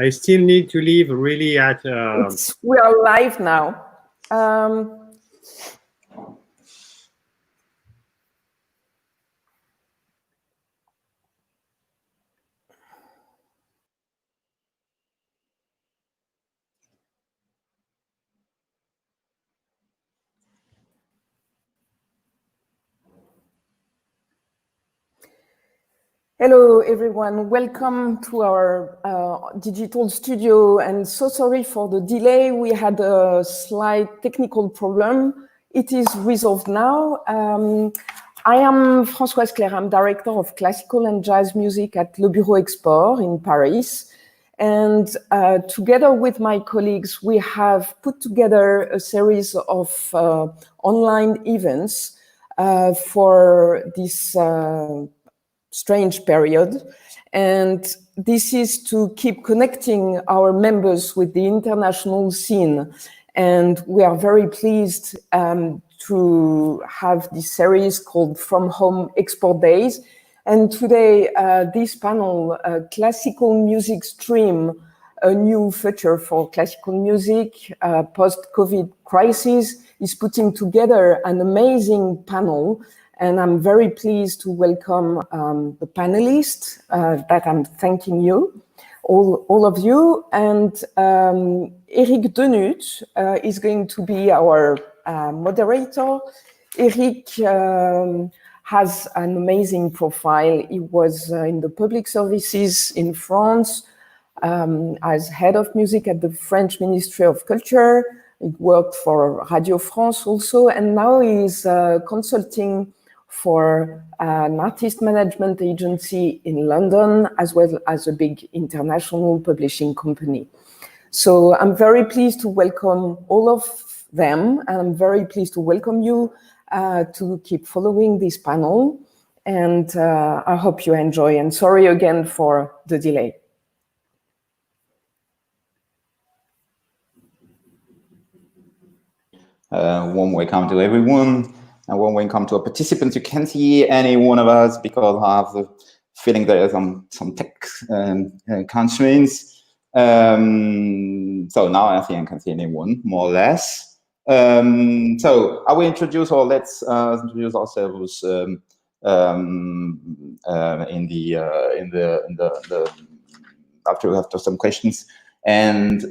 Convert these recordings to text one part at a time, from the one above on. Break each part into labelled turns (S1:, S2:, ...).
S1: I still need to leave really at...
S2: We are live now. Hello, everyone. Welcome to our digital studio. And so sorry for the delay. We had a slight technical problem. It is resolved now. I am Françoise Claire. I'm director of classical and jazz music at Le Bureau Export in Paris. And together with my colleagues, we have put together a series of online events for this strange period, and this is to keep connecting our members with the international scene. And we are very pleased to have this series called From Home Export Days. And today, this panel, Classical Music Stream, a new future for classical music, post-COVID crisis, is putting together an amazing panel. And I'm very pleased to welcome the panelists that I'm thanking you, all of you. And Eric Denut is going to be our moderator. Eric has an amazing profile. He was in the public services in France as head of music at the French Ministry of Culture. He worked for Radio France also, and now he's consulting for an artist management agency in London, as well as a big international publishing company. So I'm very pleased to welcome all of them, and I'm very pleased to welcome you to keep following this panel. And I hope you enjoy, and sorry again for the delay.
S3: Warm welcome to everyone. And when we come to a participant, you can't see any one of us because I have the feeling there are some tech constraints. So now I think I can see anyone, more or less. So I will introduce, or let's introduce ourselves after some questions, and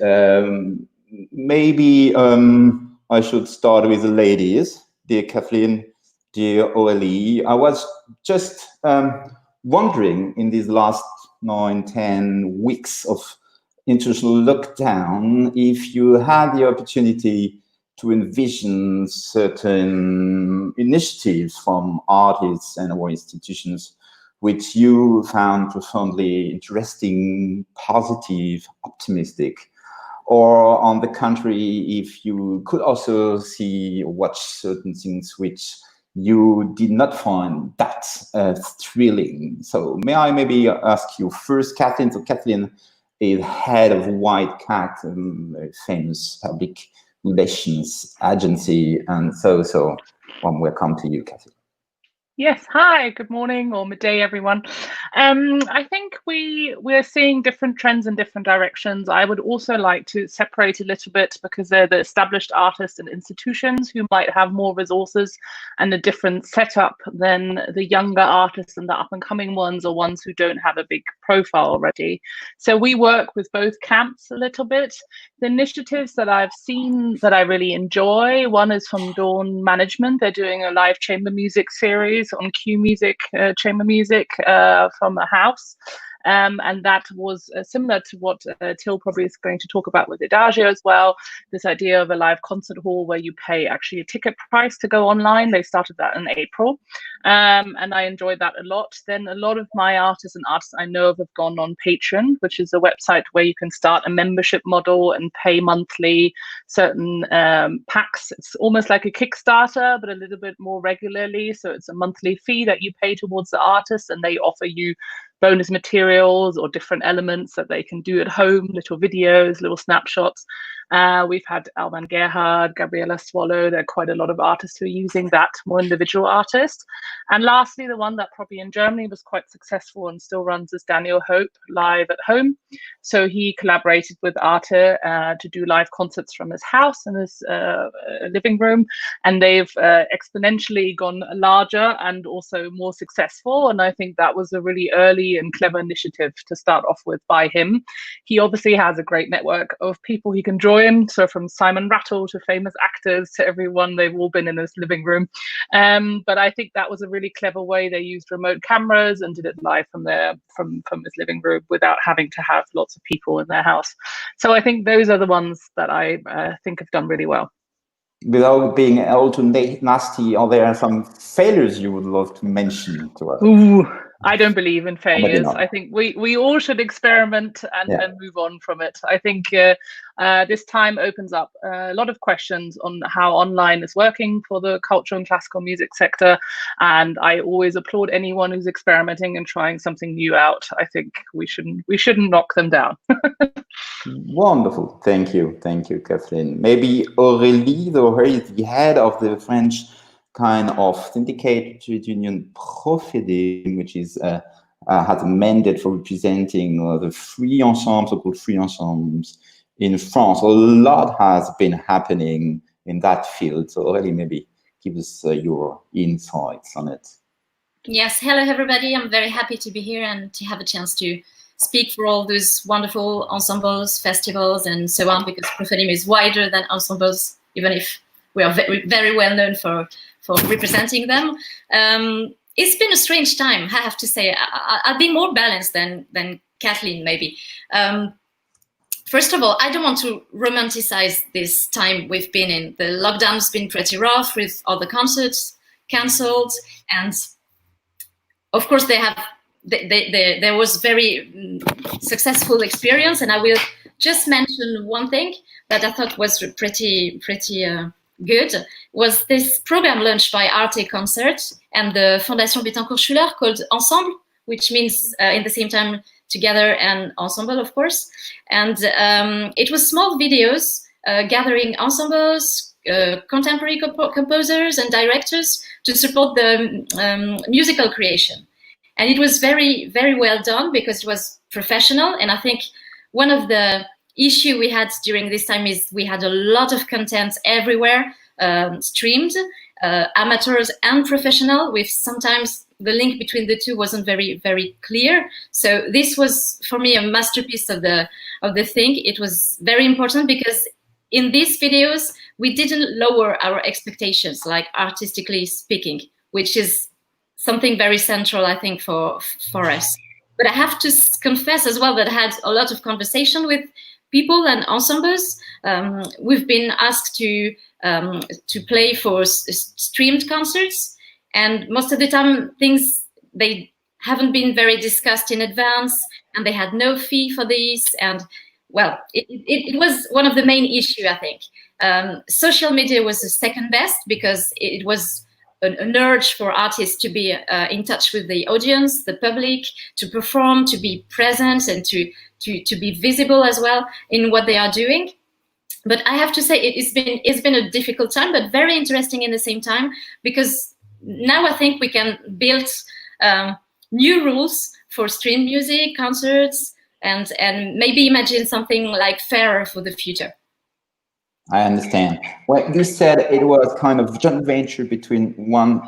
S3: maybe I should start with the ladies. Dear Kathleen, dear Aurélie, I was just wondering in these last 9-10 weeks of international lockdown, if you had the opportunity to envision certain initiatives from artists and or institutions which you found profoundly interesting, positive, optimistic, or on the contrary, if you could also see or watch certain things which you did not find that thrilling. So may I maybe ask you first, Kathleen? So Kathleen is head of White Cat, a famous public relations agency, and so warm welcome to you, Kathleen.
S4: Yes, hi, good morning or midday, everyone. I think we're seeing different trends in different directions. I would also like to separate a little bit because they're the established artists and institutions who might have more resources and a different setup than the younger artists and the up and coming ones, or ones who don't have a big profile already. So we work with both camps a little bit. The initiatives that I've seen that I really enjoy, one is from Dawn Management. They're doing a live chamber music series on Q Music, chamber music from a house. And that was similar to what Till probably is going to talk about with Adagio as well, this idea of a live concert hall where you pay actually a ticket price to go online. They started that in April, and I enjoyed that a lot. Then a lot of my artists and artists I know of have gone on Patreon, which is a website where you can start a membership model and pay monthly certain packs. It's almost like a Kickstarter, but a little bit more regularly. So it's a monthly fee that you pay towards the artist, and they offer you bonus materials or different elements that they can do at home, little videos, little snapshots. We've had Alban Gerhard, Gabriela Swallow. There are quite a lot of artists who are using that, more individual artists. And lastly, the one that probably in Germany was quite successful and still runs is Daniel Hope, Live at Home. So he collaborated with Arte to do live concerts from his house and his living room. And they've exponentially gone larger and also more successful. And I think that was a really early and clever initiative to start off with by him. He obviously has a great network of people he can join. So from Simon Rattle to famous actors to everyone, they've all been in his living room. But I think that was a really clever way. They used remote cameras and did it live from his living room without having to have lots of people in their house. So I think those are the ones that I think have done really well.
S3: Without being all too nasty, are there some failures you would love to mention to us?
S4: Ooh, I don't believe in failures. I think we all should experiment and move on from it. I think this time opens up a lot of questions on how online is working for the cultural and classical music sector. And I always applaud anyone who's experimenting and trying something new out. I think we shouldn't knock them down.
S3: Wonderful. Thank you, Kathleen. Maybe Aurélie, the head of the French kind of syndicated union Profede, which is has a mandate for representing the free ensembles, so-called free ensembles in France. A lot has been happening in that field. So Aurélie, maybe give us your insights on it.
S5: Yes, hello everybody. I'm very happy to be here and to have a chance to speak for all those wonderful ensembles, festivals, and so on, because Profede is wider than ensembles, even if we are very well known for representing them. It's been a strange time, I have to say. I'll be more balanced than Kathleen, maybe. First of all, I don't want to romanticize this time we've been in. The lockdown's been pretty rough with all the concerts cancelled, and of course there was very successful experience, and I will just mention one thing that I thought was pretty good, was this program launched by Arte Concert and the Fondation Bettencourt-Schuller called Ensemble, which means in the same time together and ensemble, of course. And it was small videos gathering ensembles, contemporary composers and directors to support the musical creation. And it was very, very well done because it was professional. And I think one of the issue we had during this time is we had a lot of content everywhere, streamed, amateurs and professional, with sometimes the link between the two wasn't very, very clear. So this was, for me, a masterpiece of the thing. It was very important because in these videos, we didn't lower our expectations, like artistically speaking, which is something very central, I think, for us. But I have to confess as well that I had a lot of conversation with people and ensembles. We've been asked to play for streamed concerts, and most of the time they haven't been very discussed in advance, and they had no fee for this. And well, it was one of the main issue, I think. Social media was the second best because it was an urge for artists to be in touch with the audience, the public, to perform, to be present, and to be visible as well in what they are doing. But I have to say it's been a difficult time, but very interesting in the same time, because now I think we can build new rules for stream music, concerts, and maybe imagine something like fairer for the future.
S3: I understand. Well, you said it was kind of joint venture between one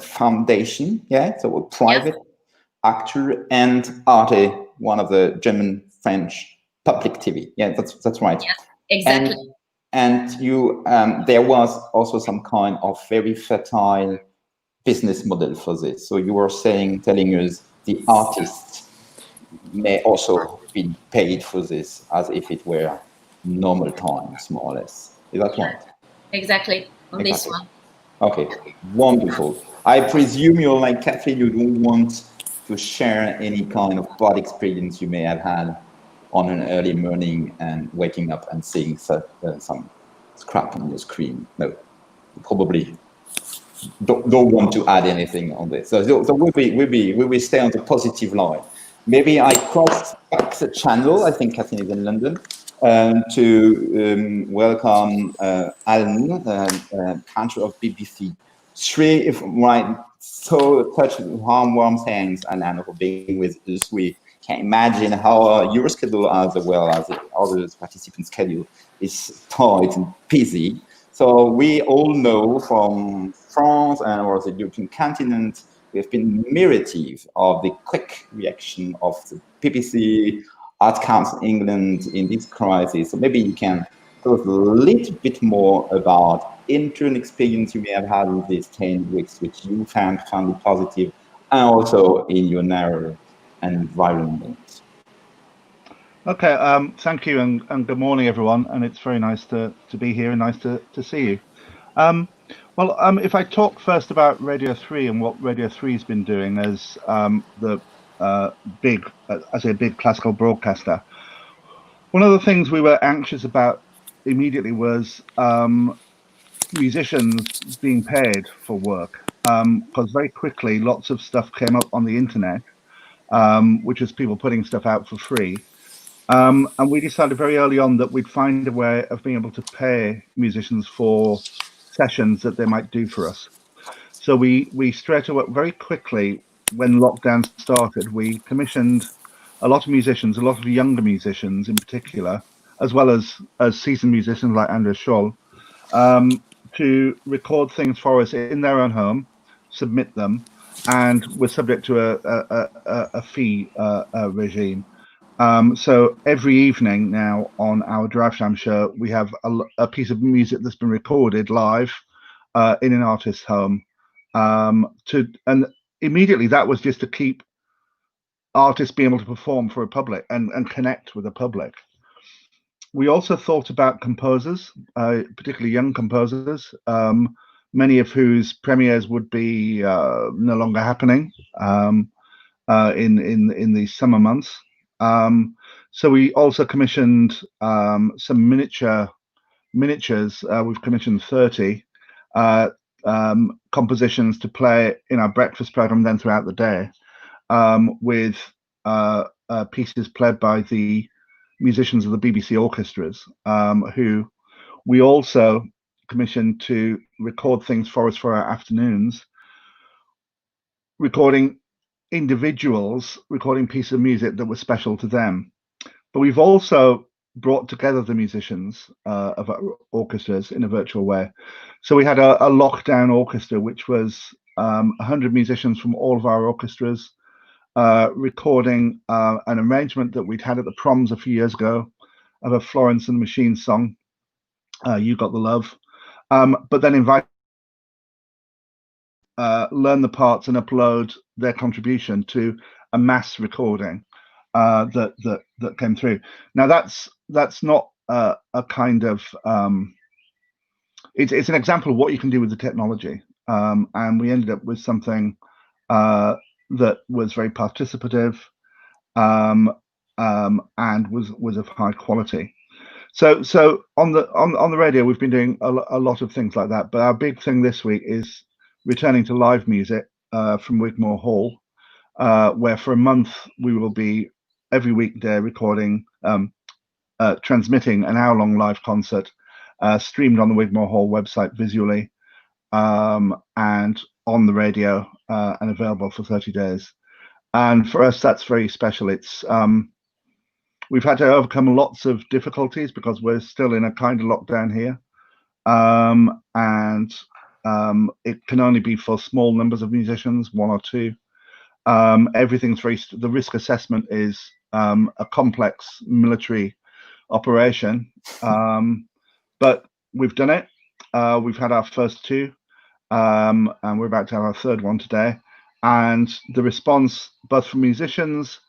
S3: foundation, so a private actor, and Arte, one of the German-French public TV. Yeah, that's right.
S5: Yes, exactly.
S3: And you, there was also some kind of very fertile business model for this. So you were telling us the artists may also be paid for this as if it were normal times, more or less. Is that right?
S5: Exactly, on this one.
S3: Okay, wonderful. I presume you're like Kathleen, you don't want to share any kind of bad experience you may have had on an early morning and waking up and seeing some crap on your screen. No, probably don't want to add anything on this. So we will stay on the positive line. Maybe I crossed back the channel. I think Kathleen is in London. to welcome Alan, country of BBC Three. Right, so such warm thanks, Alan, for being with us. We can imagine how your schedule, as well as the other participants' schedule, is tight and busy. So we all know from France and or the European continent, we have been meritive of the quick reaction of the BBC, Arts Council England in this crisis. So maybe you can tell us a little bit more about internal experience you may have had with these 10 weeks, which you found positive, and also in your narrow environment.
S6: Okay, thank you, and good morning, everyone. And it's very nice to be here and nice to see you. Well, if I talk first about Radio 3 and what Radio 3 has been doing as the big classical broadcaster, one of the things we were anxious about immediately was musicians being paid for work, because very quickly lots of stuff came up on the internet, which was people putting stuff out for free. And we decided very early on that we'd find a way of being able to pay musicians for sessions that they might do for us. So we straight away, very quickly, when lockdown started, we commissioned a lot of musicians, a lot of younger musicians in particular, as well as seasoned musicians like Anders Scholl, to record things for us in their own home, submit them, and we're subject to a fee regime. So every evening now on our Drive Time show, we have a piece of music that's been recorded live in an artist's home. And immediately that was just to keep artists being able to perform for a public and connect with the public. We also thought about composers, particularly young composers, many of whose premieres would be no longer happening in the summer months. So we also commissioned some miniatures. We've commissioned 30 compositions to play in our breakfast program, then throughout the day, with pieces played by the musicians of the BBC orchestras, who we also commissioned to record things for us for our afternoons, recording individuals, recording pieces of music that were special to them. But we've also brought together the musicians of our orchestras in a virtual way. So we had a lockdown orchestra, which was 100 musicians from all of our orchestras, recording an arrangement that we'd had at the proms a few years ago of a Florence and the Machine song, You Got the Love, but then invite learn the parts and upload their contribution to a mass recording that came through. Now that's not a kind of it's an example of what you can do with the technology, and we ended up with something that was very participative and was of high quality. So on the radio, we've been doing a lot of things like that. But our big thing this week is returning to live music from Wigmore Hall, where for a month we will be every weekday recording, transmitting an hour-long live concert, streamed on the Wigmore Hall website visually, and on the radio, and available for 30 days. And for us, that's very special. It's we've had to overcome lots of difficulties because we're still in a kind of lockdown here, and it can only be for small numbers of musicians, 1 or 2. Everything's the risk assessment is a complex military operation, but we've done it. We've had our first 2, and we're about to have our 3rd one today. And the response, both from musicians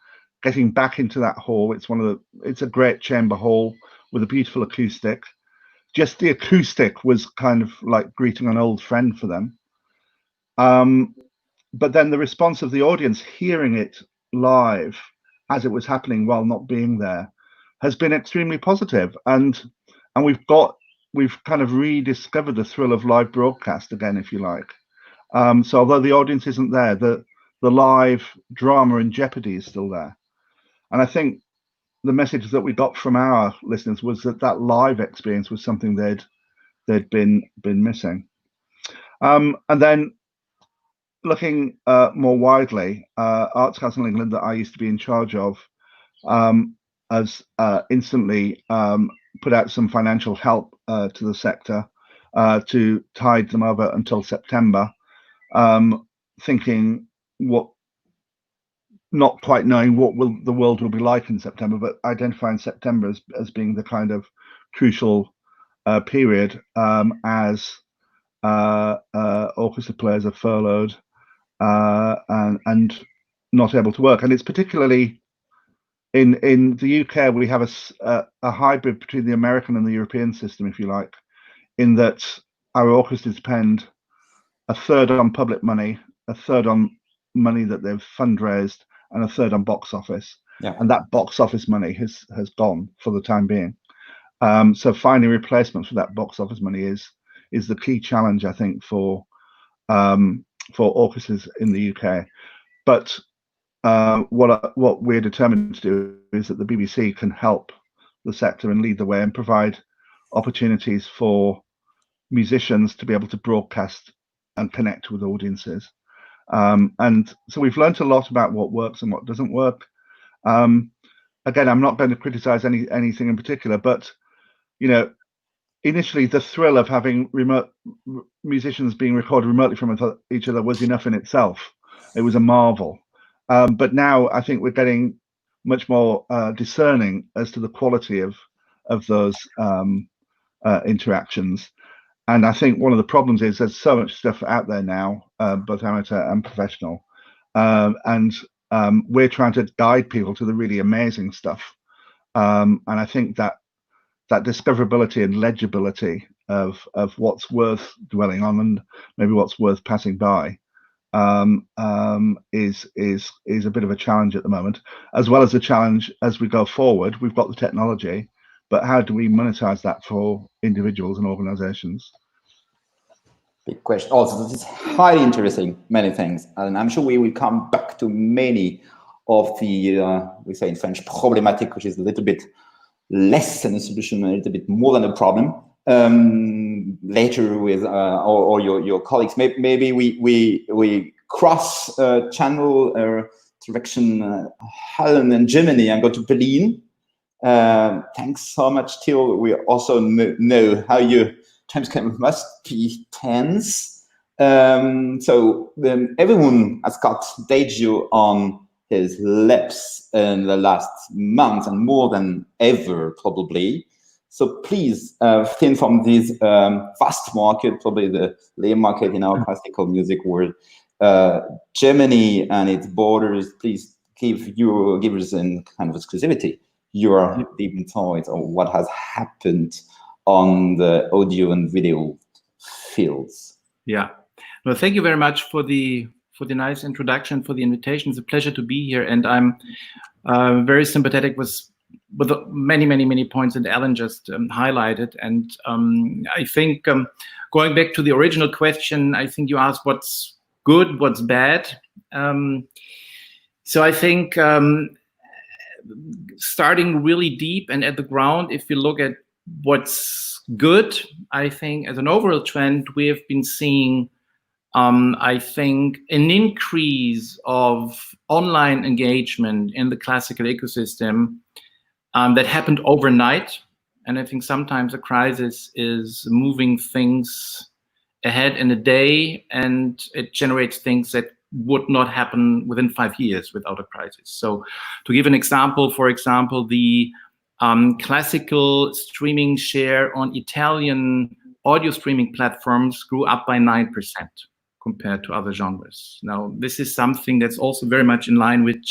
S6: getting back into that hall, it's a great chamber hall with a beautiful acoustic. Just the acoustic was kind of like greeting an old friend for them. But then the response of the audience hearing it live as it was happening while not being there has been extremely positive. And we've kind of rediscovered the thrill of live broadcast again, if you like. So although the audience isn't there, the live drama and jeopardy is still there. And I think the message that we got from our listeners was that live experience was something they'd been missing. And then looking more widely, Arts Council England, that I used to be in charge of, has instantly put out some financial help to the sector to tide them over until September, thinking not quite knowing what the world will be like in September, but identifying September as being the kind of crucial period as orchestra players are furloughed and not able to work. And it's particularly in the UK, we have a hybrid between the American and the European system, if you like, in that our orchestras spend a third on public money, a third on money that they've fundraised, and a third on box office.
S3: Yeah.
S6: And that box office money has gone for the time being. So finding replacements for that box office money is the key challenge, I think, for orchestras in the UK. But what we're determined to do is that the BBC can help the sector and lead the way and provide opportunities for musicians to be able to broadcast and connect with audiences. And so we've learned a lot about what works and what doesn't work. Again, I'm not going to criticize anything in particular, but initially the thrill of having remote musicians being recorded remotely from each other was enough in itself. It was a marvel. But now I think we're getting much more discerning as to the quality of those interactions. And I think one of the problems is there's so much stuff out there now, both amateur and professional. And we're trying to guide people to the really amazing stuff. And I think that discoverability and legibility of what's worth dwelling on and maybe what's worth passing by is a bit of a challenge at the moment, as well as the challenge as we go forward. We've got the technology, but how do we monetize that for individuals and organizations?
S3: Big question. Also, this is highly interesting, many things, and I'm sure we will come back to many of the we say in French problematic, which is a little bit less than a solution, a little bit more than a problem. Later with or your colleagues, maybe we cross channel direction Holland and Germany and go to Berlin. Thanks so much, Till. We also know how your times must be tense. So everyone has got Deju on his lips in the last month and more than ever, probably. So please, think from this vast market, probably the layer market in our classical music world, Germany and its borders, please give us in kind of exclusivity your deep insights on what has happened on the audio and video fields.
S7: Yeah, well, thank you very much for the nice introduction, for the invitation. It's a pleasure to be here, and I'm very sympathetic with the many points that Alan just highlighted. And I think going back to the original question, I think you asked what's good, what's bad. So I think starting really deep and at the ground, if you look at what's good, I think as an overall trend, we have been seeing I think an increase of online engagement in the classical ecosystem that happened overnight. And I think sometimes a crisis is moving things ahead in a day, and it generates things that would not happen within 5 years without a crisis. So to give an example, for example, the classical streaming share on Italian audio streaming platforms grew up by 9% compared to other genres. Now, this is something that's also very much in line with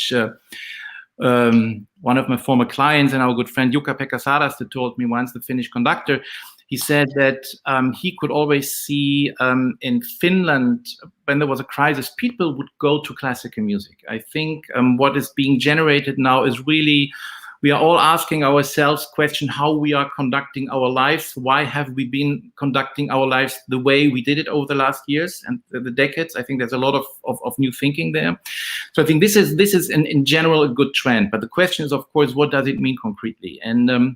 S7: one of my former clients and our good friend Jukka-Pekka Saaraste told me once, the Finnish conductor. He said that he could always see in Finland, when there was a crisis, people would go to classical music. I think what is being generated now is really we are all asking ourselves question how we are conducting our lives. Why have we been conducting our lives the way we did it over the last years and the decades? I think there's a lot of new thinking there. So I think this is in general a good trend. But the question is, of course, what does it mean concretely? And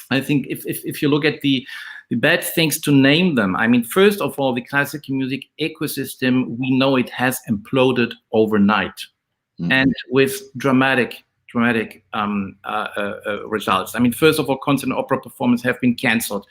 S7: I think if you look at the bad things, to name them, I mean, first of all, the classical music ecosystem, we know it has imploded overnight, and with dramatic results. I mean, first of all, concert and opera performance have been cancelled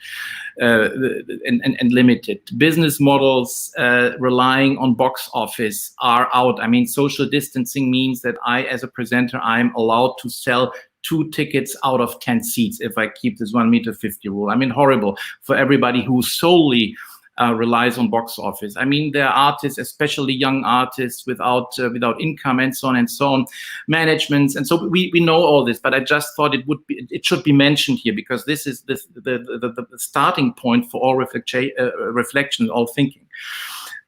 S7: and limited. Business models relying on box office are out. I mean, social distancing means that I, as a presenter, I'm allowed to sell 2 tickets out of 10 seats if I keep this 1.50 meter rule. I mean, horrible for everybody who solely relies on box office. I mean, there are artists, especially young artists, without income and so on, managements, and so we know all this. But I just thought it should be mentioned here, because this is the starting point for all reflection, all thinking.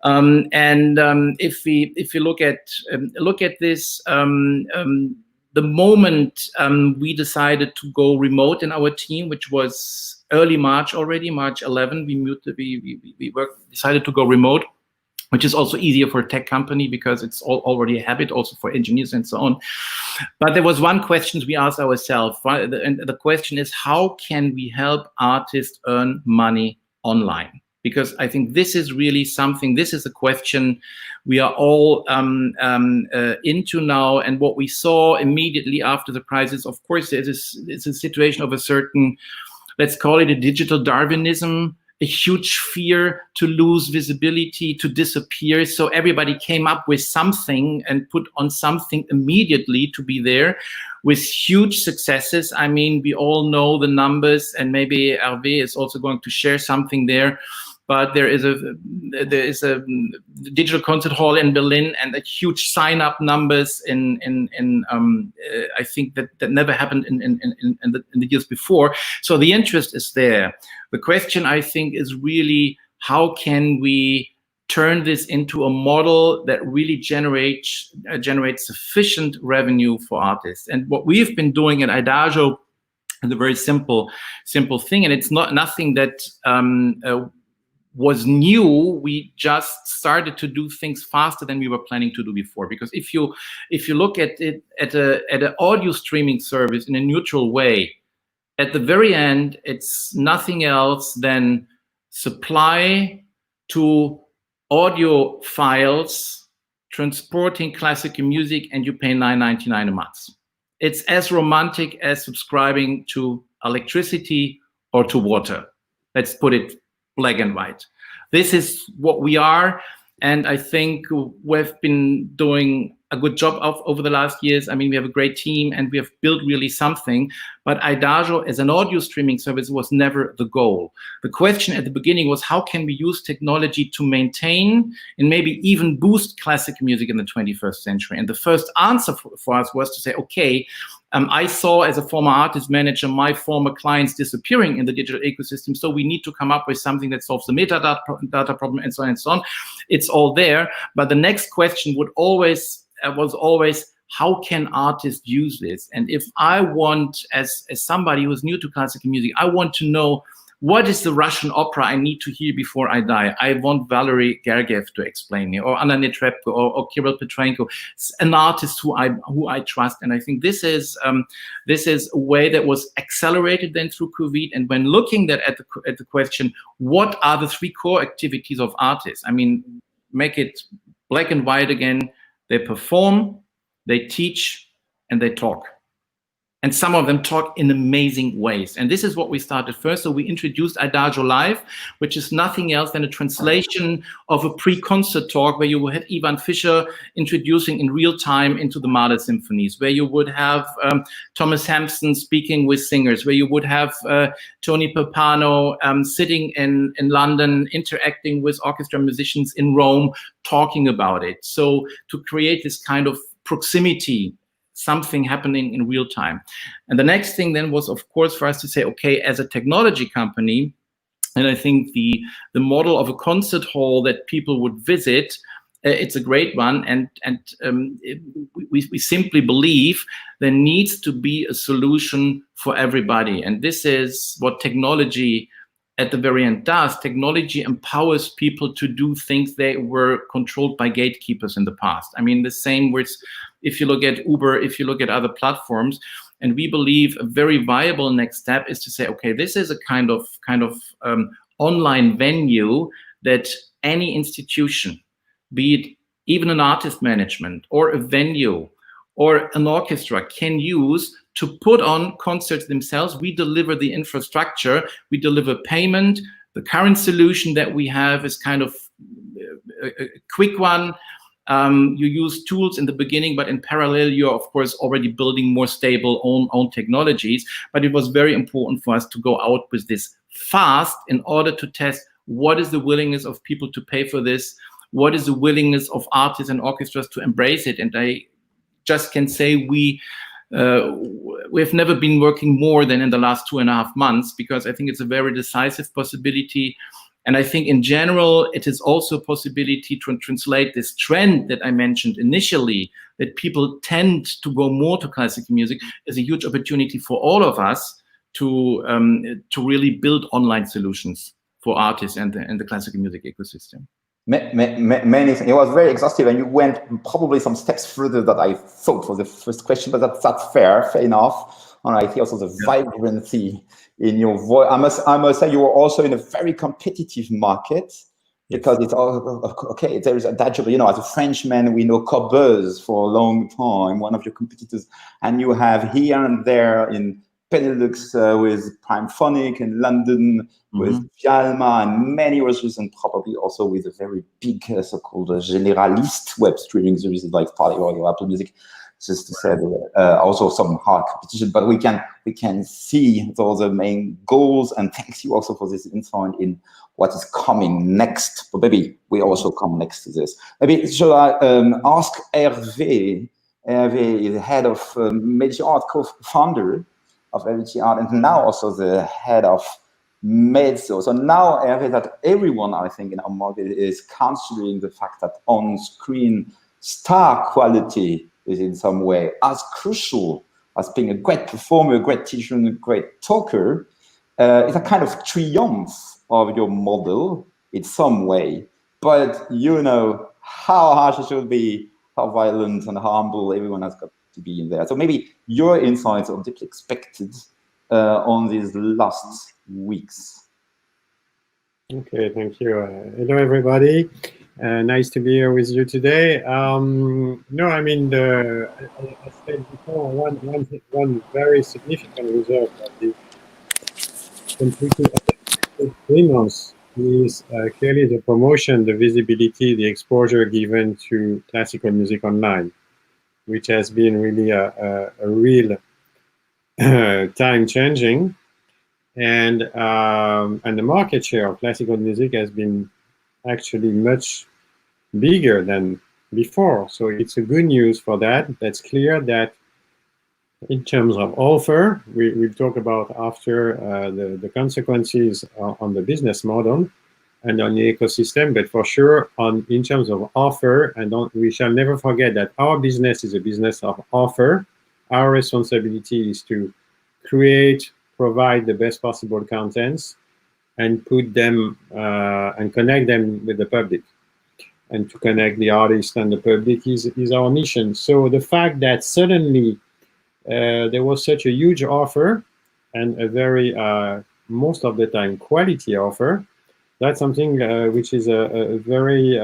S7: If we look at this. The moment we decided to go remote in our team, which was early March already, March 11, we decided to go remote, which is also easier for a tech company because it's already a habit also for engineers and so on. But there was one question we asked ourselves, and the question is, how can we help artists earn money online? Because I think this is really something, this is a question we are all into now. And what we saw immediately after the crisis, of course, it's a situation of a certain, let's call it a digital Darwinism, a huge fear to lose visibility, to disappear. So everybody came up with something and put on something immediately to be there, with huge successes. I mean, we all know the numbers, and maybe Hervé is also going to share something there. But there is a digital concert hall in Berlin, and a huge sign-up numbers in I think that never happened in the years before. So the interest is there. The question, I think, is really, how can we turn this into a model that really generates sufficient revenue for artists? And what we've been doing at Idagio is a very simple thing, and it's nothing that was new. We just started to do things faster than we were planning to do before. Because if you look at it at an audio streaming service in a neutral way, at the very end, it's nothing else than supply to audio files, transporting classical music, and you pay $9.99 a month. It's as romantic as subscribing to electricity or to water. Let's put it black and white. This is what we are, and I think we've been doing a good job over the last years. I mean, we have a great team, and we have built really something. But Idagio as an audio streaming service was never the goal. The question at the beginning was, how can we use technology to maintain and maybe even boost classical music in the 21st century? And the first answer for us was to say, okay, I saw, as a former artist manager, my former clients disappearing in the digital ecosystem. So we need to come up with something that solves the metadata problem, and so on and so on. It's all there. But the next question was always, how can artists use this? And if I want, as somebody who's new to classical music, I want to know, what is the Russian opera I need to hear before I die? I want Valery Gergiev to explain me, or Anna Netrebko, or Kirill Petrenko, an artist who I trust. And I think this is a way that was accelerated then through COVID. And when looking at the question, what are the 3 core activities of artists? I mean, make it black and white again. They perform, they teach, and they talk. And some of them talk in amazing ways. And this is what we started first. So we introduced Idagio Live, which is nothing else than a translation of a pre-concert talk, where you would have Ivan Fischer introducing in real time into the Mahler symphonies, where you would have Thomas Hampson speaking with singers, where you would have Tony Pappano sitting in London, interacting with orchestra musicians in Rome, talking about it. So to create this kind of proximity, something happening in real time. And the next thing then was, of course, for us to say, okay, as a technology company, and I think the model of a concert hall that people would visit it's a great one, and we simply believe there needs to be a solution for everybody, and this is what technology at the very end does. Technology empowers people to do things they were controlled by gatekeepers in the past. I mean, the same with, if you look at Uber, if you look at other platforms, and we believe a very viable next step is to say, okay, this is a kind of online venue that any institution, be it even an artist management or a venue or an orchestra, can use to put on concerts themselves. We deliver the infrastructure, we deliver payment. The current solution that we have is kind of a quick one. You use tools in the beginning, but in parallel, you're of course already building more stable own technologies. But it was very important for us to go out with this fast in order to test what is the willingness of people to pay for this, what is the willingness of artists and orchestras to embrace it. And I just can say we've never been working more than in the last 2.5 months, because I think it's a very decisive possibility. And I think in general, it is also a possibility to translate this trend that I mentioned initially, that people tend to go more to classical music, as a huge opportunity for all of us to really build online solutions for artists and the classical music ecosystem.
S3: Many things. It was very exhaustive, and you went probably some steps further that I thought for the first question, but that's fair enough. And I hear also the vibrancy in your voice. I must say you were also in a very competitive market, because it's all okay. There is a adagio, as a Frenchman, we know Cobuzz for a long time, one of your competitors, and you have here and there in Benelux with Primephonic, in London with Vialma, and many others, and probably also with a very big so-called generalist web streaming services like Spotify or Apple Music. Just to say, also some hard competition, but we can see those are main goals. And thanks you also for this insight in what is coming next. But maybe we also come next to this. Maybe should I ask Hervé? Hervé is the head of Maestro Arts, co-founder of Maestro Arts, and now also the head of Mezzo. So now, Hervé, that everyone, I think, in our market is considering the fact that on-screen star quality is in some way as crucial as being a great performer, a great teacher, and a great talker. It's a kind of triumph of your model in some way. But you know how harsh it should be, how violent and how humble everyone has got to be in there. So maybe your insights are deeply expected on these last weeks.
S1: Okay, thank you. Hello, everybody. Nice to be here with you today. No, I mean, I said before, one very significant result of the completely 3 months is clearly the promotion, the visibility, the exposure given to classical music online, which has been really a real time changing, and the market share of classical music has been actually much bigger than before. So it's a good news for that. That's clear that in terms of offer, we'll talk about after the consequences on the business model and on the ecosystem, but for sure in terms of offer, and we shall never forget that our business is a business of offer. Our responsibility is to create, provide the best possible contents and put them and connect them with the public. And to connect the artist and the public is our mission. So the fact that suddenly there was such a huge offer and a very, most of the time, quality offer, that's something which is a very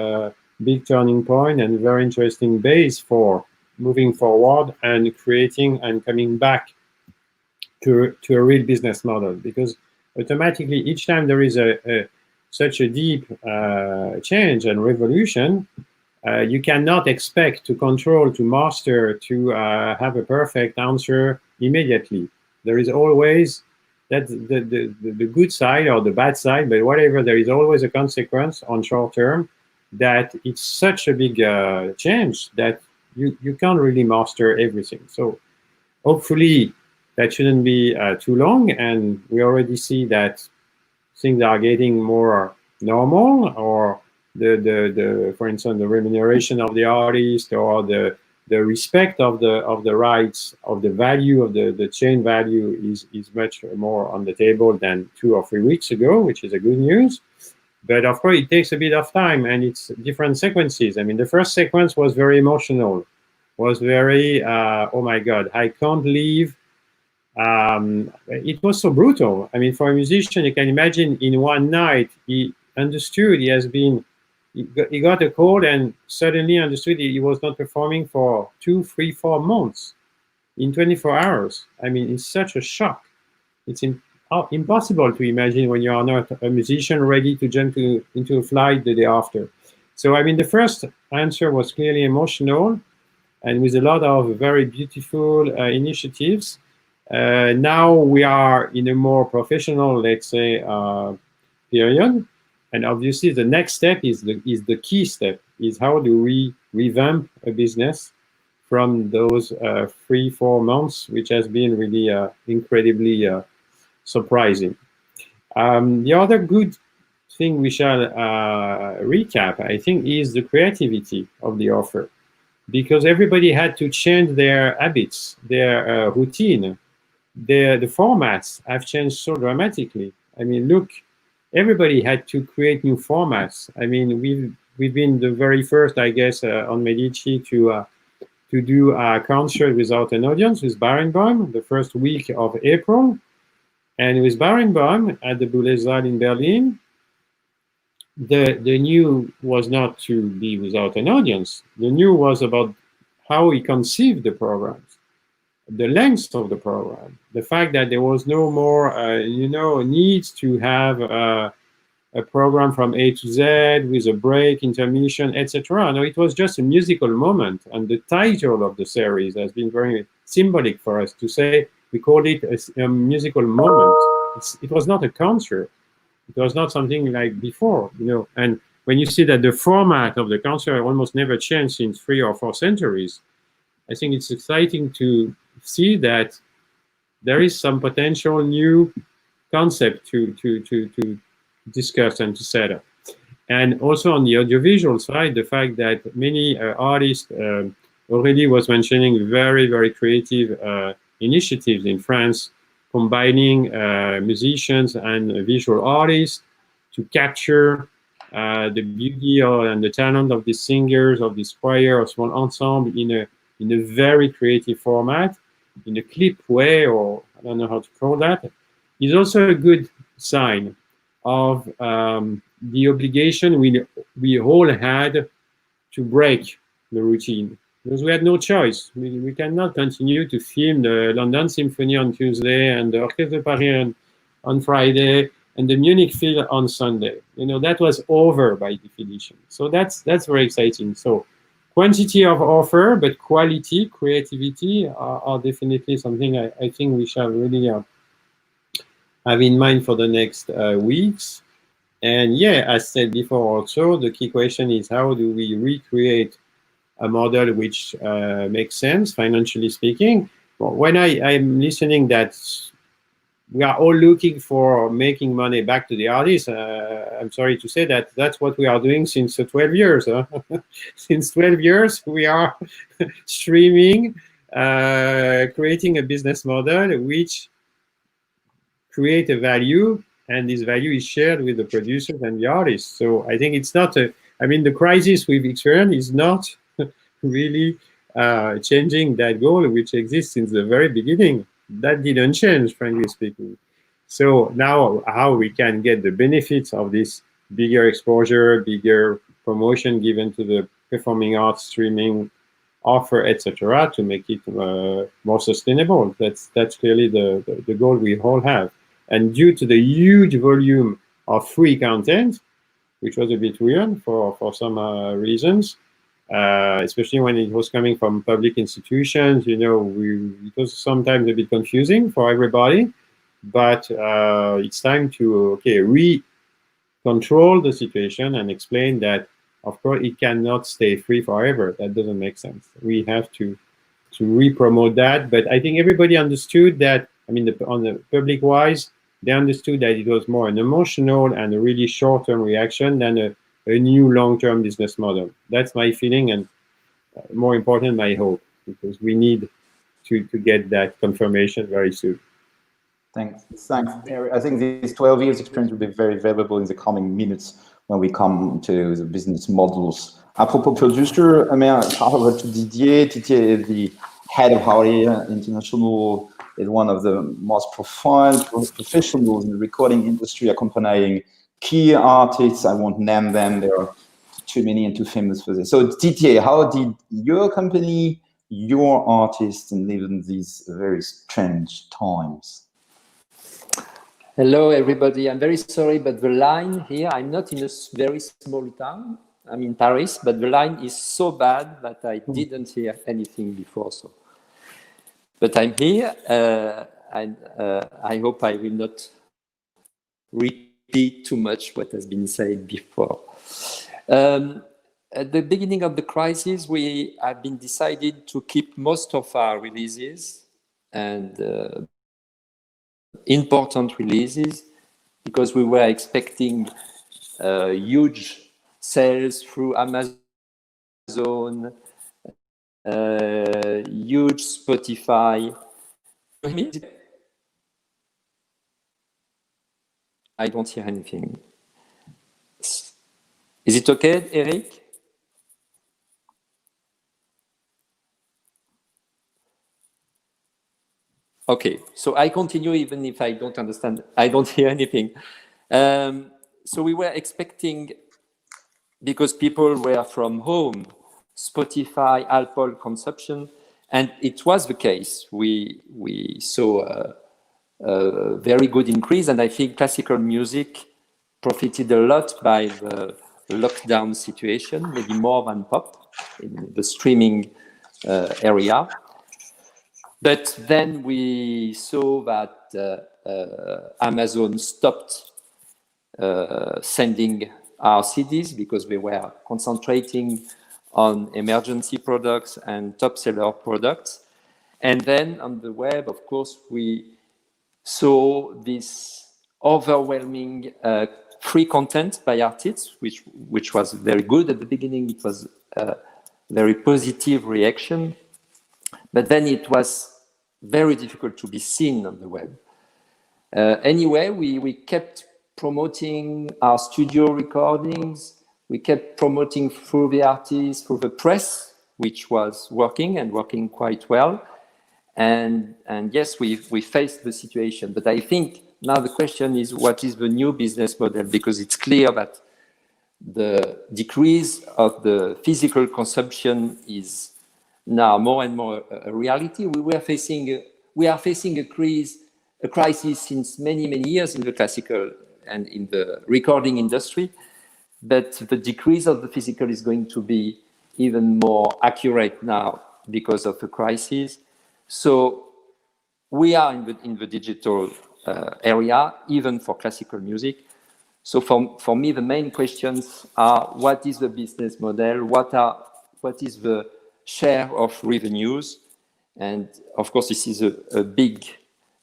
S1: big turning point and very interesting base for moving forward and creating and coming back to a real business model. Because automatically, each time there is such a deep change and revolution, you cannot expect to control, to master, to have a perfect answer immediately. There is always the good side or the bad side, but whatever, there is always a consequence on short term that it's such a big change that you can't really master everything. So hopefully that shouldn't be too long, and we already see that things are getting more normal, or for instance, the remuneration of the artist, or the respect of the rights, of the value of the chain value is much more on the table than 2 or 3 weeks ago, which is a good news. But of course, it takes a bit of time, and it's different sequences. I mean, the first sequence was very emotional, was very, oh my God, I can't leave. It was so brutal. I mean, for a musician, you can imagine in one night, he understood he got a cold and suddenly understood he was not performing for 2, 3, 4 months in 24 hours. I mean, it's such a shock. It's impossible to imagine when you are not a musician ready to jump into a flight the day after. So, I mean, the first answer was clearly emotional and with a lot of very beautiful initiatives. Now we are in a more professional, let's say, period. And obviously the next step is the key step, is how do we revamp a business from those 3-4 months, which has been really incredibly surprising. The other good thing we shall recap, I think, is the creativity of the offer, because everybody had to change their habits, their routine. The formats have changed so dramatically. I mean, look, everybody had to create new formats. I mean, we've been the very first, I guess, on Medici to do a concert without an audience with Barenboim the first week of April. And with Barenboim at the Bundessaal in Berlin, the new was not to be without an audience. The new was about how he conceived the programs, the length of the program, the fact that there was no more, need to have a program from A to Z with a break, intermission, etc. No, it was just a musical moment, and the title of the series has been very symbolic for us to say we called it a musical moment. It was not a concert. It was not something like before, And when you see that the format of the concert almost never changed in 3 or 4 centuries, I think it's exciting to see that there is some potential new concept to discuss and to set up. And also on the audiovisual side, the fact that many artists already was mentioning very, very creative initiatives in France, combining musicians and visual artists to capture the beauty and the talent of these singers, of this choir or small ensemble in a very creative format, in a clip way, or I don't know how to call that, is also a good sign of the obligation we all had to break the routine, because we had no choice. We cannot continue to film the London Symphony on Tuesday and the Orchestre de Paris on Friday and the Munich Phil on Sunday. That was over by definition. So that's very exciting. So quantity of offer, but quality, creativity are definitely something I think we shall really have in mind for the next weeks. And yeah, as said before also, the key question is how do we recreate a model which makes sense, financially speaking? Well, when I'm listening that we are all looking for making money back to the artists, I'm sorry to say that that's what we are doing since 12 years. Huh? Since 12 years, we are streaming, creating a business model which create a value, and this value is shared with the producers and the artists. So I think it's not the crisis we've experienced is not really changing that goal, which exists since the very beginning. That didn't change, frankly speaking. So now how we can get the benefits of this bigger exposure, bigger promotion given to the performing arts, streaming offer, etc., to make it more sustainable. That's clearly the goal we all have. And due to the huge volume of free content, which was a bit weird for some reasons, especially when it was coming from public institutions, it was sometimes a bit confusing for everybody. But it's time to control the situation and explain that, of course, it cannot stay free forever. That doesn't make sense. We have to re-promote that. But I think everybody understood that. On the public-wise, they understood that it was more an emotional and a really short-term reaction than a new long-term business model. That's my feeling, and more important, my hope, because we need to get that confirmation very soon.
S3: Thanks, Eric. I think this 12 years experience will be very valuable in the coming minutes when we come to the business models. Apropos producer, I mean, pass over to Didier. Didier is the head of Howdy International, is one of the most profound professionals in the recording industry, accompanying key artists. I won't name them, there are too many and too famous for this. So Didier, how did your company, your artists, live in these very strange times?
S8: Hello, everybody. I'm very sorry, but the line here, I'm not in a very small town. I'm in Paris, but the line is so bad that I didn't hear anything before. So, but I'm here, and I hope I will not repeat too much what has been said before. At the beginning of the crisis, we have been decided to keep most of our releases and important releases, because we were expecting huge sales through Amazon, huge Spotify. I don't hear anything. Is it okay, Eric? Okay, so I continue even if I don't understand, I don't hear anything. So we were expecting, because people were from home, Spotify, Apple consumption, and it was the case. We saw a very good increase, and I think classical music profited a lot by the lockdown situation, maybe more than pop in the streaming area. But then we saw that Amazon stopped sending our CDs because we were concentrating on emergency products and top seller products. And then on the web, of course, we saw this overwhelming free content by artists, which was very good at the beginning. It was a very positive reaction. But then it was very difficult to be seen on the web. Anyway, we kept promoting our studio recordings. We kept promoting through the artists, through the press, which was working and working quite well. And yes, we faced the situation. But I think now the question is, what is the new business model? Because it's clear that the decrease of the physical consumption is now more and more a reality. We are facing a crisis since many years in the classical and in the recording industry, but the decrease of the physical is going to be even more accurate now because of the crisis. So we are in the digital area, even for classical music. So for me, the main questions are: what is the business model? What is the share of revenues? And of course, this is a big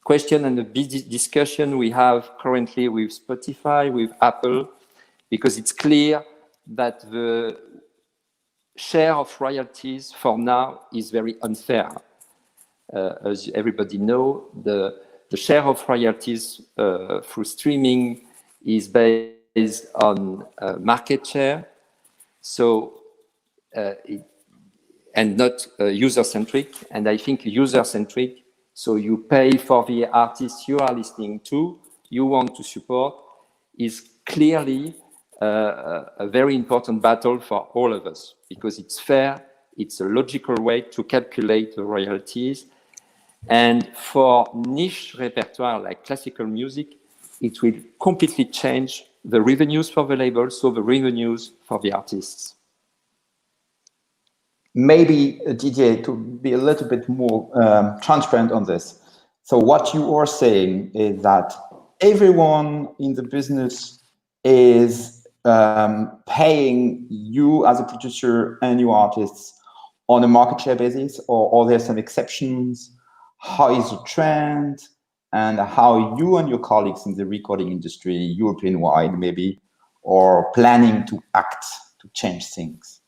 S8: question and a big discussion we have currently with Spotify, with Apple, because it's clear that the share of royalties for now is very unfair. As everybody knows, the share of royalties through streaming is based on market share, so and not user-centric. And I think user-centric, so you pay for the artist you are listening to, you want to support, is clearly a very important battle for all of us, because it's fair, it's a logical way to calculate the royalties. And for niche repertoire like classical music, it will completely change the revenues for the label, so the revenues for the artists.
S3: Maybe, Didier, to be a little bit more transparent on this. So what you are saying is that everyone in the business is paying you as a producer and your artists on a market share basis, or are there some exceptions? How is the trend? And how you and your colleagues in the recording industry, European-wide maybe, or planning to act to change things?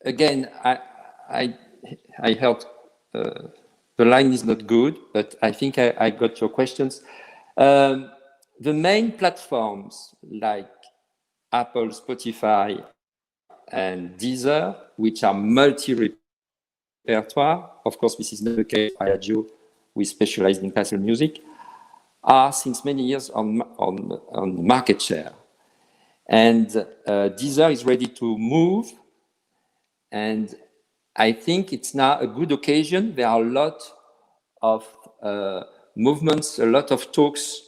S8: Again, I heard the line is not good, but I think I got your questions. The main platforms like Apple, Spotify, and Deezer, which are multi-repertoire, of course, this is not the case for Adagio, we specialize in classical music, are since many years on market share. And Deezer is ready to move. And I think it's now a good occasion. There are a lot of movements, a lot of talks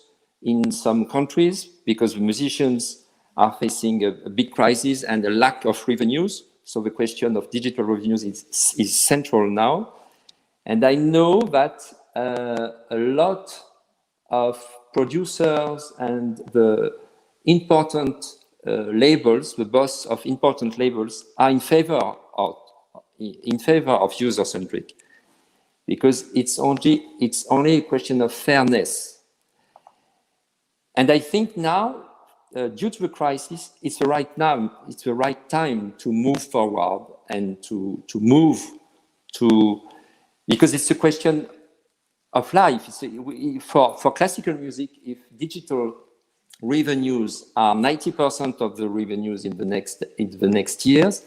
S8: in some countries because the musicians are facing a big crisis and a lack of revenues. So the question of digital revenues is central now. And I know that a lot of producers and the important labels, the boss of important labels, are in favor of user-centric, because it's only a question of fairness. And I think now, due to the crisis, it's the right time to move forward and to move to, because it's a question of life. For classical music, if digital revenues are 90% of the revenues in the next years,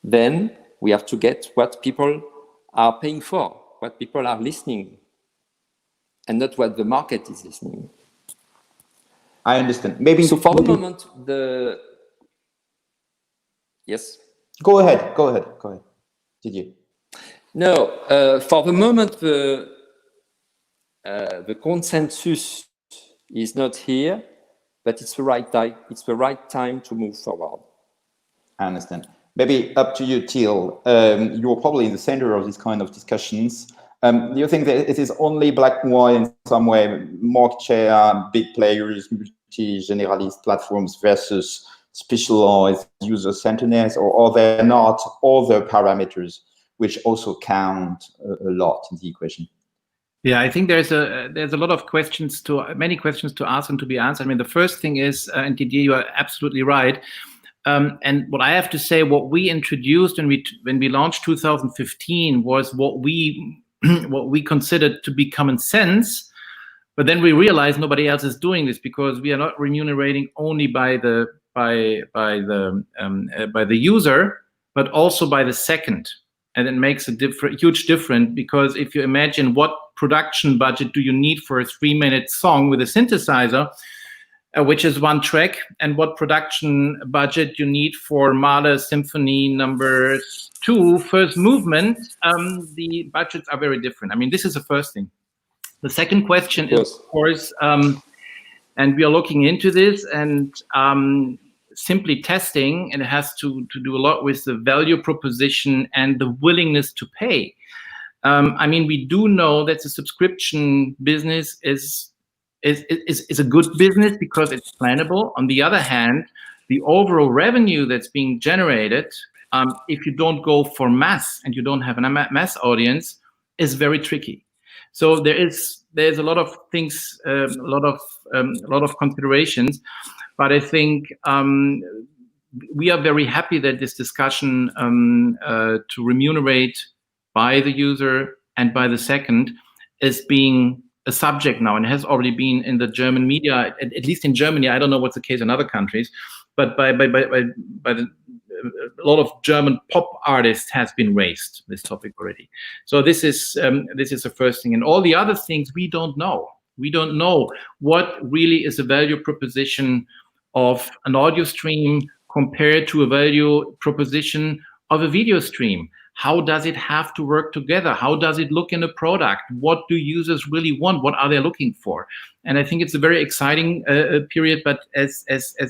S8: then we have to get what people are paying for, what people are listening, and not what the market is listening.
S3: I understand. Maybe
S8: so. For the moment, yes.
S3: Go ahead. Did you?
S8: No. For the moment, the consensus is not here, but it's the right time. It's the right time to move forward.
S3: I understand. Maybe up to you, Till. You're probably in the center of these kind of discussions. Do you think that it is only black and white in some way, market share, big players, multi-generalist platforms versus specialized user-centeredness, or are there not other parameters which also count a lot in the equation?
S7: Yeah, I think there's a lot of many questions to ask and to be answered. I mean, the first thing is, and Didier, you are absolutely right. And what I have to say, what we introduced when we launched 2015 was what we considered to be common sense, but then we realized nobody else is doing this, because we are not remunerating only by the user, but also by the second, and it makes a huge difference, because if you imagine what production budget do you need for a 3-minute song with a synthesizer, which is one track, and what production budget you need for Mahler Symphony No. 2 first movement, the budgets are very different. I mean, this is the first thing. The second question is, of course, and we are looking into this, and simply testing, and it has to do a lot with the value proposition and the willingness to pay. I mean, we do know that the subscription business is a good business because it's plannable. On the other hand, the overall revenue that's being generated, if you don't go for mass and you don't have a mass audience, is very tricky. So there's a lot of things, a lot of considerations, but I think we are very happy that this discussion to remunerate by the user and by the second is being a subject now, and has already been in the German media, at least in Germany. I don't know what's the case in other countries, but by a lot of German pop artists has been raised this topic already. So this is the first thing, and all the other things we don't know. We don't know what really is the value proposition of an audio stream compared to a value proposition of a video stream. How does it have to work together? How does it look in a product? What do users really want? What are they looking for? And I think it's a very exciting period, but as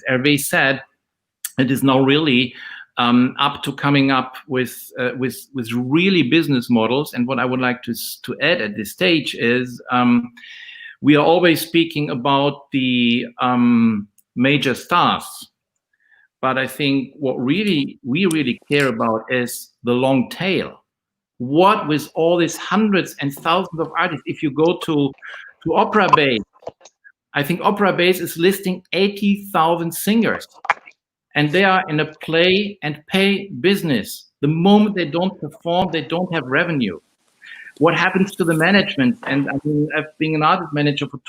S7: Hervé said, it is now really up to coming up with really business models. And what I would like to add at this stage is we are always speaking about the major stars. But I think what we really care about is the long tail. What with all these hundreds and thousands of artists, if you go to Opera Bay I think Opera Base is listing 80,000 singers, and they are in a play and pay business. The moment they don't perform, they don't have revenue. What happens to the management? And I mean, I've been an artist manager for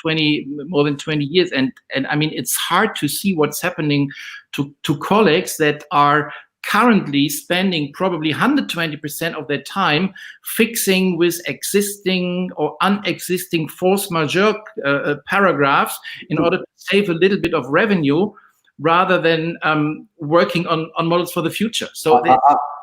S7: more than 20 years, and I mean, it's hard to see what's happening to colleagues that are currently spending probably 120% of their time fixing with existing or unexisting force majeure paragraphs in order to save a little bit of revenue, rather than working on models for the future. So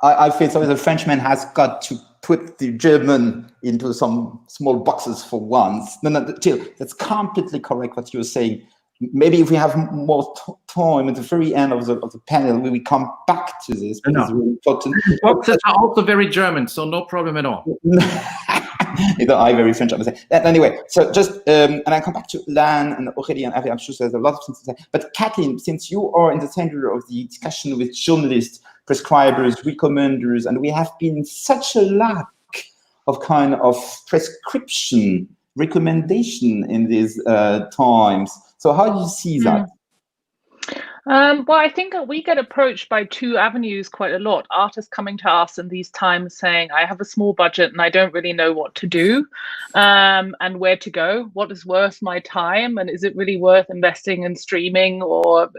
S3: I feel so the Frenchman has got to put the German into some small boxes for once. No, Jill, that's completely correct what you're saying. Maybe if we have more time at the very end of the panel, we will come back to this. Because it's really important.
S7: Boxes are also very German, so no problem at all.
S3: I'm very French, I would say. Anyway, so just, and I come back to Lan and Aurélie and Avi, I'm sure there's a lot of things to say. But Kathleen, since you are in the center of the discussion with journalists, prescribers, recommenders, and we have been such a lack of kind of prescription, recommendation in these times. So how do you see that?
S4: Well, I think we get approached by two avenues quite a lot. Artists coming to us in these times saying, I have a small budget and I don't really know what to do and where to go. What is worth my time? And is it really worth investing in streaming or,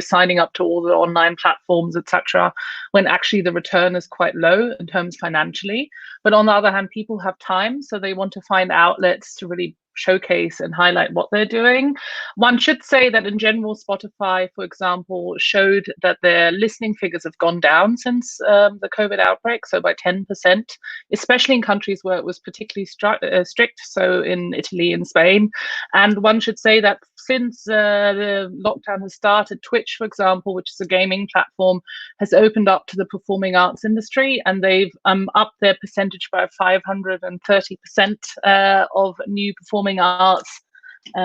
S4: signing up to all the online platforms, etc., when actually the return is quite low in terms financially? But on the other hand, people have time, so they want to find outlets to really showcase and highlight what they're doing. One should say that in general, Spotify, for example, showed that their listening figures have gone down since the COVID outbreak, so by 10%, especially in countries where it was particularly strict, so in Italy and Spain. And one should say that since the lockdown has started, Twitch, for example, which is a gaming platform, has opened up to the performing arts industry, and they've upped their percentage by 530% of new performing arts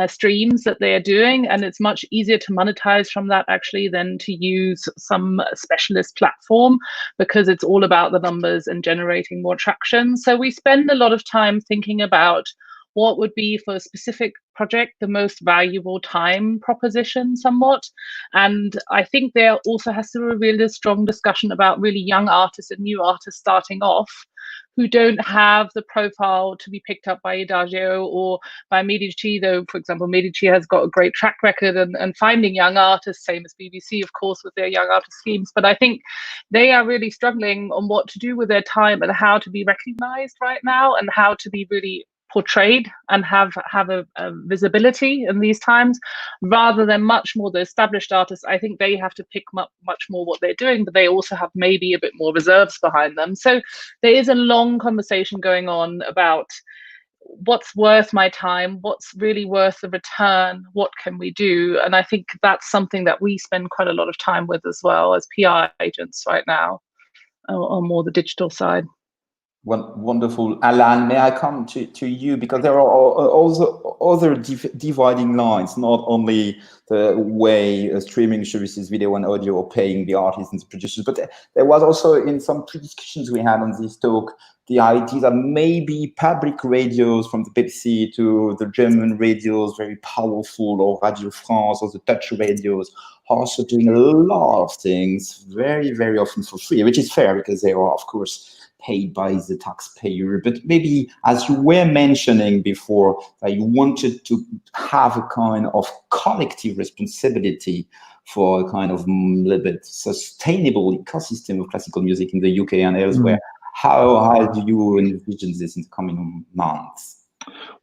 S4: streams that they are doing, and it's much easier to monetize from that actually than to use some specialist platform, because it's all about the numbers and generating more traction. So we spend a lot of time thinking about what would be for a specific project the most valuable time proposition somewhat. And I think there also has to be a really strong discussion about really young artists and new artists starting off who don't have the profile to be picked up by Adagio or by Medici, though, for example, Medici has got a great track record and finding young artists, same as BBC, of course, with their young artist schemes. But I think they are really struggling on what to do with their time and how to be recognized right now and how to be really portrayed and have a visibility in these times, rather than much more the established artists. I think they have to pick up much more what they're doing, but they also have maybe a bit more reserves behind them. So there is a long conversation going on about what's worth my time, what's really worth the return, what can we do? And I think that's something that we spend quite a lot of time with as well as PR agents right now, on more the digital side.
S3: Wonderful. Alan, may I come to you, because there are also other dividing lines, not only the way streaming services, video and audio, are paying the artists and the producers, but there was also in some pre-discussions we had on this talk, the idea that maybe public radios, from the BBC to the German radios, very powerful, or Radio France or the Dutch radios, are also doing a lot of things very, very often for free, which is fair because they are, of course, paid by the taxpayer. But maybe, as you were mentioning before, that you wanted to have a kind of collective responsibility for a kind of little bit sustainable ecosystem of classical music in the UK and elsewhere. How do you envision this in the coming months?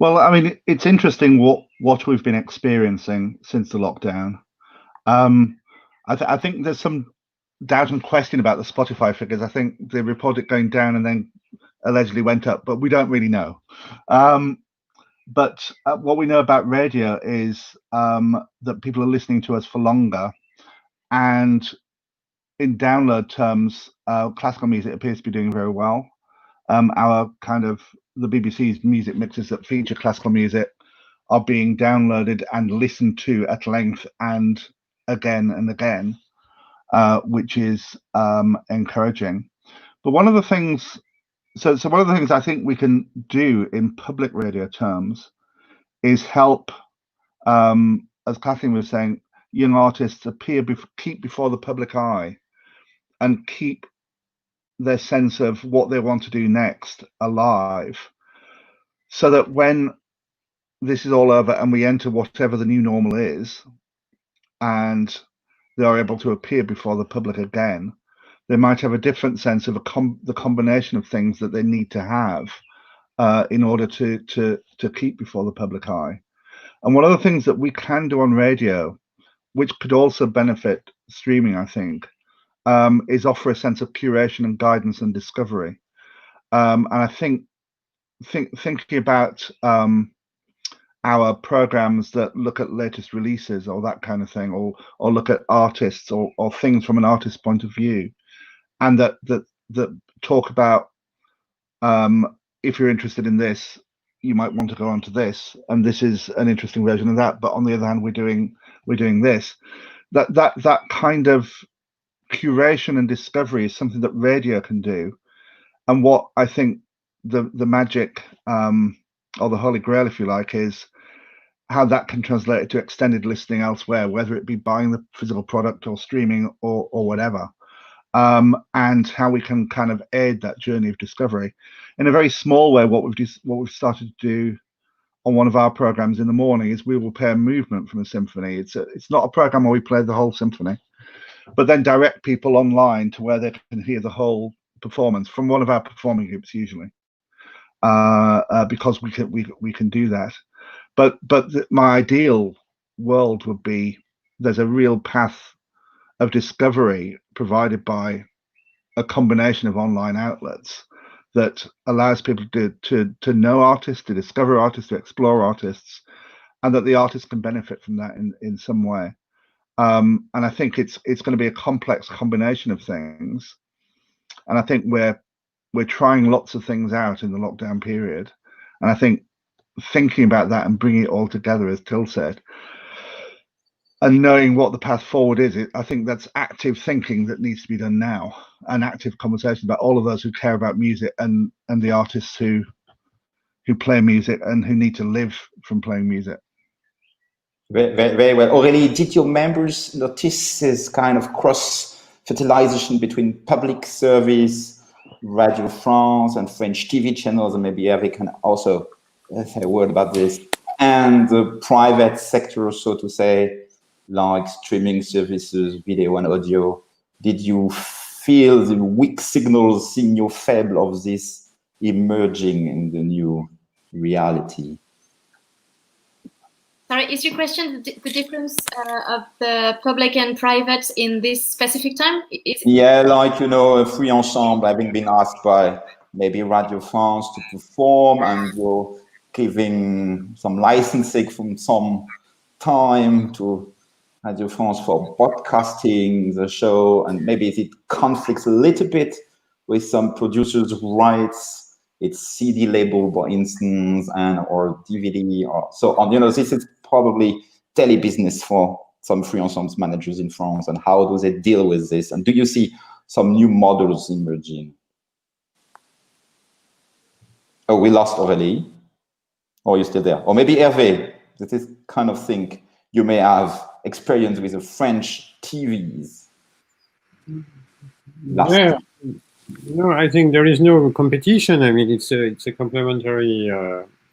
S6: Well, I mean, it's interesting what we've been experiencing since the lockdown. I think there's some doubt and question about the Spotify figures. I think they reported going down and then allegedly went up, but we don't really know. But what we know about radio is that people are listening to us for longer, and in download terms, classical music appears to be doing very well. Our kind of the BBC's music mixes that feature classical music are being downloaded and listened to at length and again and again. Which is encouraging. But one of the things, so one of the things I think we can do in public radio terms is help as Kathleen was saying, young artists keep before the public eye and keep their sense of what they want to do next alive, so that when this is all over and we enter whatever the new normal is, and they are able to appear before the public again, they might have a different sense of the combination of things that they need to have in order to keep before the public eye. And one of the things that we can do on radio, which could also benefit streaming, I think, is offer a sense of curation and guidance and discovery. And I think thinking about our programs that look at latest releases or that kind of thing, or look at artists or things from an artist's point of view, and that talk about if you're interested in this, you might want to go on to this, and this is an interesting version of that. But on the other hand, we're doing this. That kind of curation and discovery is something that radio can do, and what I think the magic or the holy grail, if you like, is how that can translate to extended listening elsewhere, whether it be buying the physical product or streaming or whatever, and how we can kind of aid that journey of discovery in a very small way. What we've started to do on one of our programs in the morning is we will play a movement from a symphony. It's not a program where we play the whole symphony, but then direct people online to where they can hear the whole performance from one of our performing groups, usually, because we can do that. But my ideal world would be there's a real path of discovery provided by a combination of online outlets that allows people to know artists, to discover artists, to explore artists, and that the artists can benefit from that in some way. And I think it's going to be a complex combination of things. And I think we're trying lots of things out in the lockdown period. And I think thinking about that and bringing it all together, as Till said, and knowing what the path forward is, I think that's active thinking that needs to be done now, and active conversation about all of those who care about music and the artists who play music and who need to live from playing music.
S3: Very, very well. Aurélie, did your members notice this kind of cross-fertilization between public service, Radio France and French TV channels, and maybe Eric can also say a word about this, and the private sector, so to say, like streaming services, video and audio? Did you feel the weak signals, signal faible of this emerging in the new reality?
S5: Sorry, is your question the difference of the public and private in this specific time?
S3: Yeah, like, you know, a free ensemble having been asked by maybe Radio France to perform, and you're giving some licensing from some time to Radio France for broadcasting the show, and maybe it conflicts a little bit with some producers' rights. It's CD label, for instance, and or DVD or so on. You know, this is probably daily business for some free ensembles managers in France. And how do they deal with this? And do you see some new models emerging? Oh, we lost Aurélie. Or are you still there? Or maybe Hervé. This is kind of thing you may have experience with the French TVs.
S1: Yeah. No, I think there is no competition. I mean, it's a complementary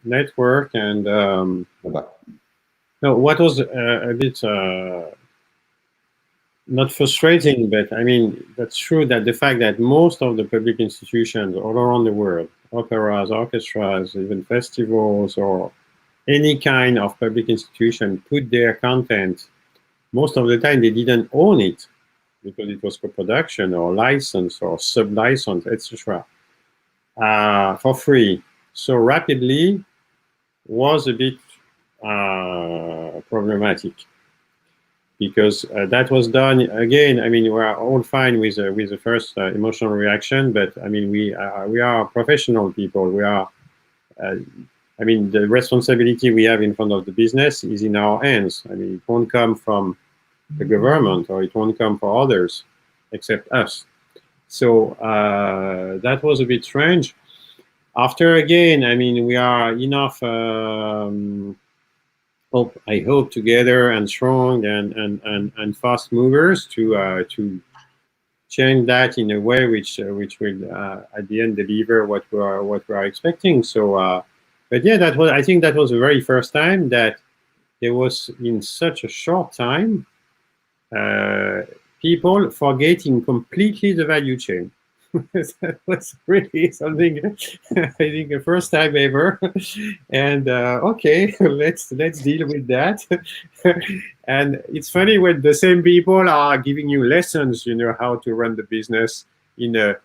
S1: network, and no, what was a bit not frustrating, but I mean, that's true that the fact that most of the public institutions all around the world, operas, orchestras, even festivals, or any kind of public institution, put their content, most of the time they didn't own it, because it was co-production or license or sub-license, etc., for free. So rapidly was a bit problematic, because that was done again. I mean, we are all fine with the first emotional reaction, but I mean, we are professional people. We are. I mean, the responsibility we have in front of the business is in our hands. I mean, it won't come from the government, or it won't come for others except us. So that was a bit strange. After, again, I mean, we are enough I hope together and strong and fast movers to change that in a way which will at the end deliver what we are expecting. So, but yeah, I think that was the very first time that there was in such a short time people forgetting completely the value chain. That was really something, I think, the first time ever. And okay, let's deal with that. And it's funny when the same people are giving you lessons, how to run the business in a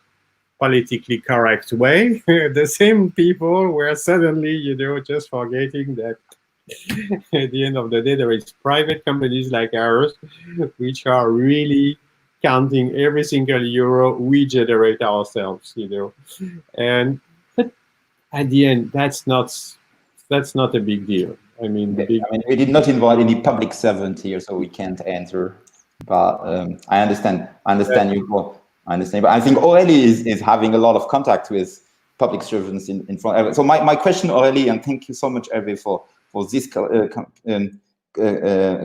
S1: politically correct way. The same people were suddenly, just forgetting that at the end of the day, there is private companies like ours, which are really counting every single euro we generate ourselves, and but at the end, that's not a big deal. I mean,
S3: we did not invite any public servant here, so we can't answer. But I understand you. I understand, but I think Aurélie is having a lot of contact with public servants in front. So my question, Aurélie, and thank you so much, Hervé, for this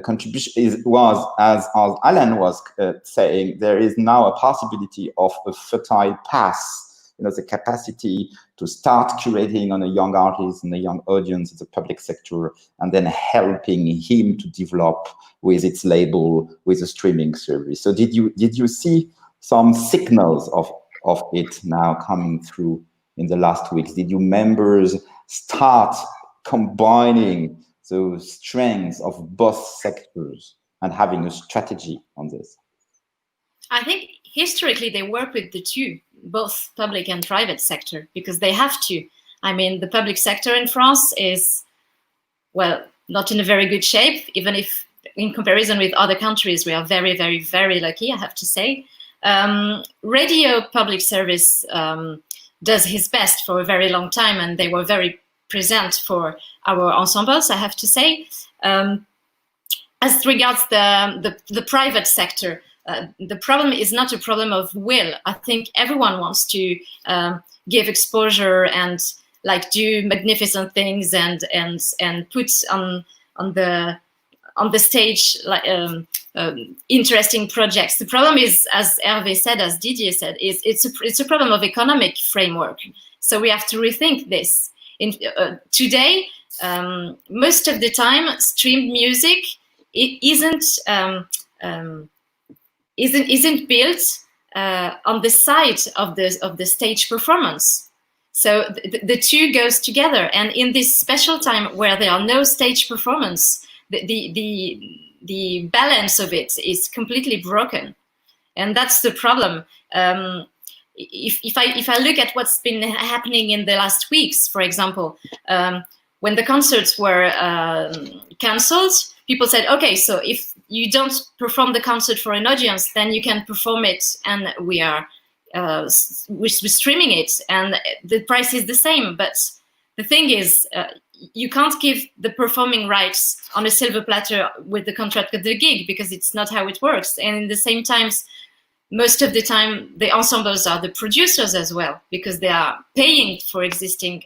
S3: contribution was, as Alan was saying, there is now a possibility of a fertile path, the capacity to start curating on a young artist and a young audience in the public sector, and then helping him to develop with its label, with a streaming service. So did you see some signals of it now coming through in the last weeks? Did you members start combining the strengths of both sectors and having a strategy on this?
S5: I think historically they work with the two, both public and private sector, because they have to. I mean, the public sector in France is, well, not in a very good shape, even if in comparison with other countries, we are very, very, very lucky, I have to say. Radio public service does his best for a very long time, and they were very present for our ensembles, I have to say. As regards the private sector, the problem is not a problem of will. I think everyone wants to give exposure and like do magnificent things and put on the stage like interesting projects. The problem is, as Hervé said, as Didier said, is it's a problem of economic framework. So we have to rethink this. Today, most of the time, streamed music isn't built on the side of the stage performance. So the two goes together, and in this special time where there are no stage performance, the balance of it is completely broken, and that's the problem. If I look at what's been happening in the last weeks, for example, when the concerts were cancelled, people said, okay, so if you don't perform the concert for an audience, then you can perform it, and we're streaming it, and the price is the same. But the thing is, you can't give the performing rights on a silver platter with the contract of the gig, because it's not how it works. And in the same times, most of the time, the ensembles are the producers as well, because they are paying for existing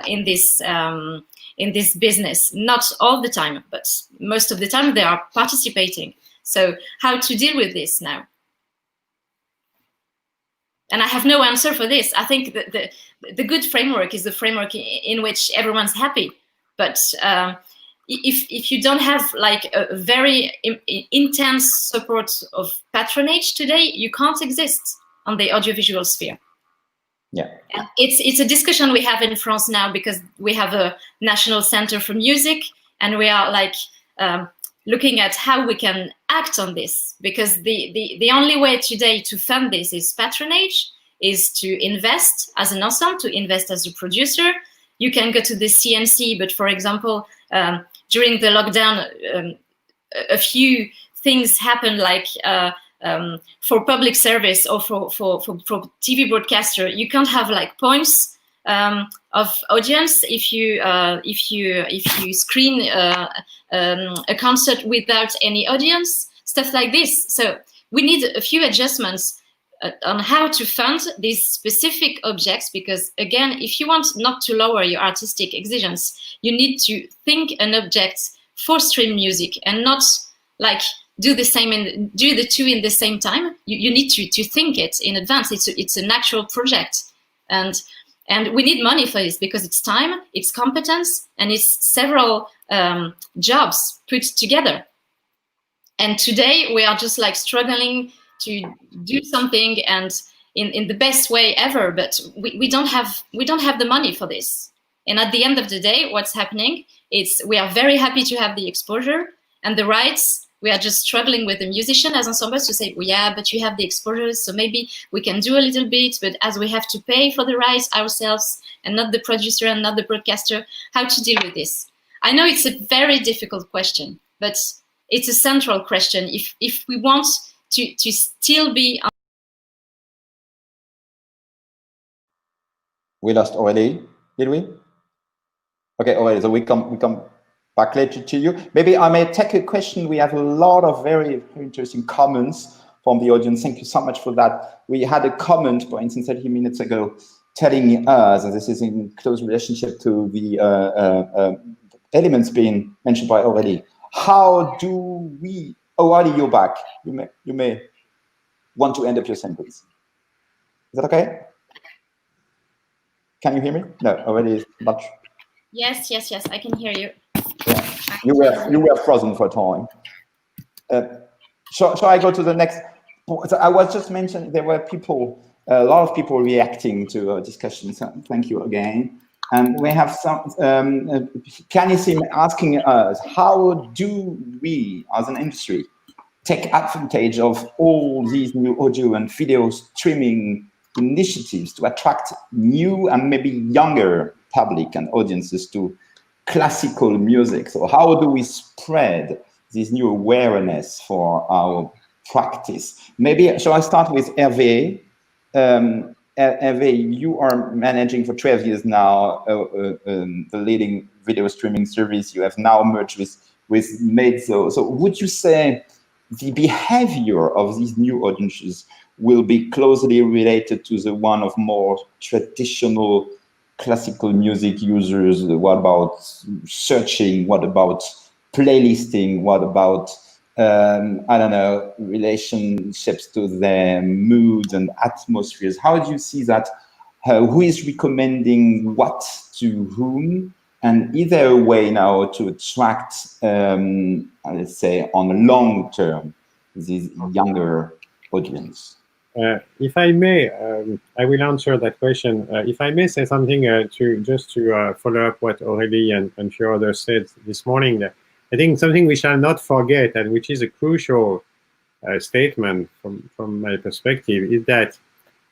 S5: in this business. Not all the time, but most of the time they are participating. So how to deal with this now? And I have no answer for this. I think that the good framework is the framework in which everyone's happy. But if you don't have like a very intense support of patronage today, you can't exist on the audiovisual sphere.
S3: Yeah,
S5: it's a discussion we have in France now, because we have a National Center for Music, and we are like looking at how we can act on this, because the only way today to fund this is patronage, is to invest as an ensemble, to invest as a producer. You can go to the CNC, but for example, during the lockdown, a few things happened, like for public service or for TV broadcaster, you can't have like points of audience if you screen a concert without any audience, stuff like this. So we need a few adjustments on how to fund these specific objects, because again, if you want not to lower your artistic exigence, you need to think an object for stream music and not like do the same and do the two in the same time. You need to think it in advance. It's a natural project, and we need money for this because it's time, it's competence, and it's several jobs put together. And today we are just like struggling to do something and in the best way ever, but we don't have the money for this. And at the end of the day, what's happening is we are very happy to have the exposure and the rights. We are just struggling with the musician as ensembles to say, well, yeah, but you have the exposure, so maybe we can do a little bit, but as we have to pay for the rights ourselves and not the producer and not the broadcaster, how to deal with this? I know it's a very difficult question, but it's a central question. If we want to still be.
S3: We lost Aurélie, did we? Okay, Aurélie, so we come back later to you. Maybe I may take a question. We have a lot of very, very interesting comments from the audience. Thank you so much for that. We had a comment, for instance, 30 minutes ago, telling us, and this is in close relationship to the elements being mentioned by Aurélie. How do we? Aurélie, you're back. You may want to end up your sentence. Is that okay? Can you hear me? No, Aurélie is much.
S5: Yes, I can hear you.
S3: Yeah. You were frozen for a time. Shall I go to the next? So I was just mentioning there were a lot of people reacting to our discussion. So thank you again. And we have some Pianissim asking us, how do we, as an industry, take advantage of all these new audio and video streaming initiatives to attract new and maybe younger public and audiences to classical music? So how do we spread this new awareness for our practice? Maybe, shall I start with Hervé? Hervé, you are managing for 12 years now the leading video streaming service. You have now merged with Mezzo. So would you say the behavior of these new audiences will be closely related to the one of more traditional classical music users? What about searching? What about playlisting? What about, I don't know, relationships to their moods and atmospheres? How do you see that? Who is recommending what to whom? And either a way now to attract, let's say, on a long term, this younger audience?
S1: If I may, I will answer that question. If I may say something to follow up what Aurélie and a few others said this morning, I think something we shall not forget, and which is a crucial statement from my perspective, is that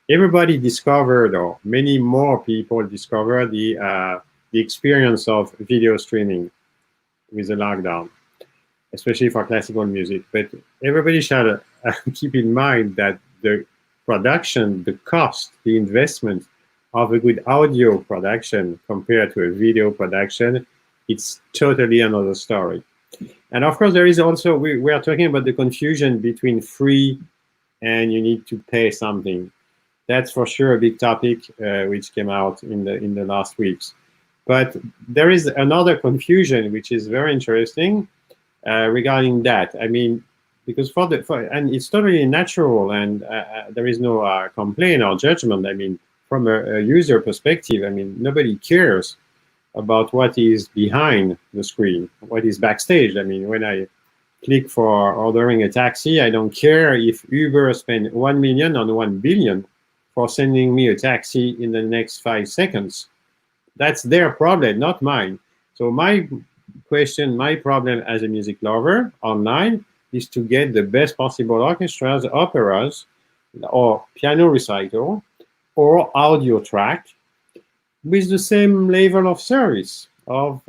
S1: everybody discovered, or many more people discovered, the experience of video streaming with the lockdown, especially for classical music. But everybody shall keep in mind that the production, the cost, the investment of a good audio production compared to a video production, it's totally another story. And of course, there is also, we are talking about the confusion between free and you need to pay something. That's for sure a big topic which came out in the last weeks. But there is another confusion which is very interesting regarding that. I mean, because and it's totally natural, and there is no complaint or judgment. I mean, from a user perspective, I mean, nobody cares about what is behind the screen, what is backstage. I mean, when I click for ordering a taxi, I don't care if Uber spend 1 million or 1 billion for sending me a taxi in the next 5 seconds. That's their problem, not mine. So my question, my problem as a music lover online is to get the best possible orchestras, operas, or piano recital, or audio track with the same level of service, of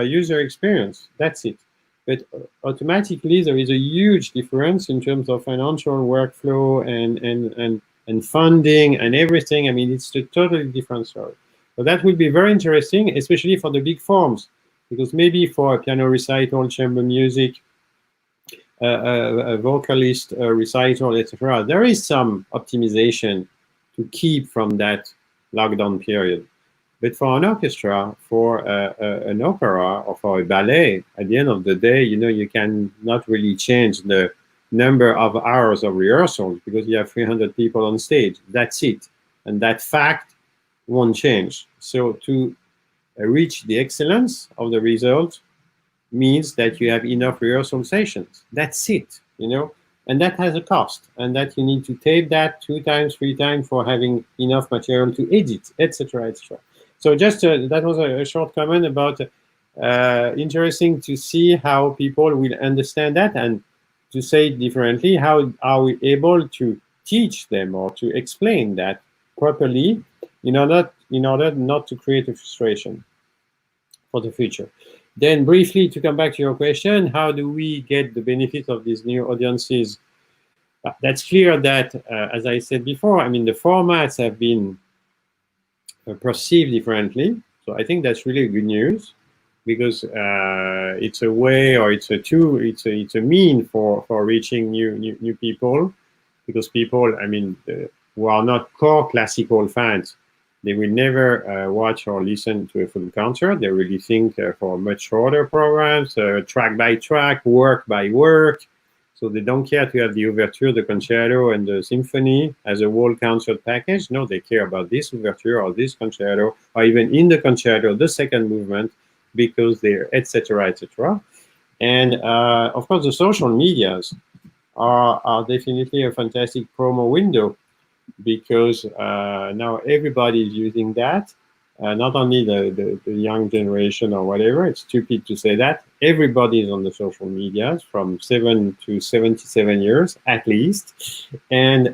S1: user experience. That's it. But automatically, there is a huge difference in terms of financial workflow and funding and everything. I mean, it's a totally different story. So that will be very interesting, especially for the big forms, because maybe for a piano recital, chamber music, a vocalist, a recital, etc., there is some optimization to keep from that lockdown period. But for an orchestra, for an opera, or for a ballet, at the end of the day, you know, you can not really change the number of hours of rehearsals because you have 300 people on stage. That's it. And that fact won't change. So to reach the excellence of the result means that you have enough rehearsal sessions. That's it, you know, and that has a cost, and that you need to tape that 2 times, 3 times for having enough material to edit, etc., etc. So just that was a short comment about interesting to see how people will understand that, and to say it differently, how are we able to teach them or to explain that properly in order not to create a frustration for the future. Then briefly, to come back to your question, how do we get the benefit of these new audiences? That's clear that, as I said before, I mean, the formats have been perceived differently. So I think that's really good news, because it's a way, or it's a tool, it's a mean for reaching new people, because people, I mean, who are not core classical fans, they will never watch or listen to a full concert. They really think for much shorter programs, track by track, work by work. So they don't care to have the overture, the concerto, and the symphony as a whole concert package. No, they care about this overture or this concerto, or even in the concerto, the second movement, because they're etc., etc. And of course, the social medias are definitely a fantastic promo window, because now everybody is using that. Not only the young generation or whatever, it's stupid to say that. Everybody is on the social medias from 7 to 77 years at least. And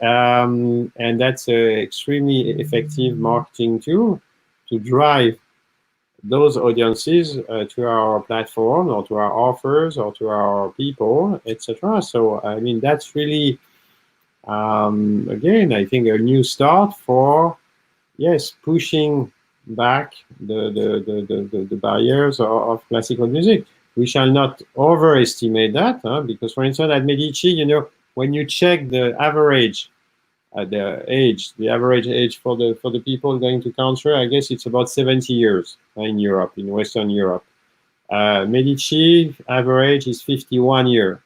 S1: that's an extremely effective marketing tool to drive those audiences to our platform, or to our offers, or to our people, etc. So, I mean, that's really, again, I think a new start for, yes, pushing back the barriers of classical music. We shall not overestimate that, because, for instance, at Medici, you know, when you check the average, the average age for the people going to concert, I guess it's about 70 years in Europe, in Western Europe. Medici average is 51 years.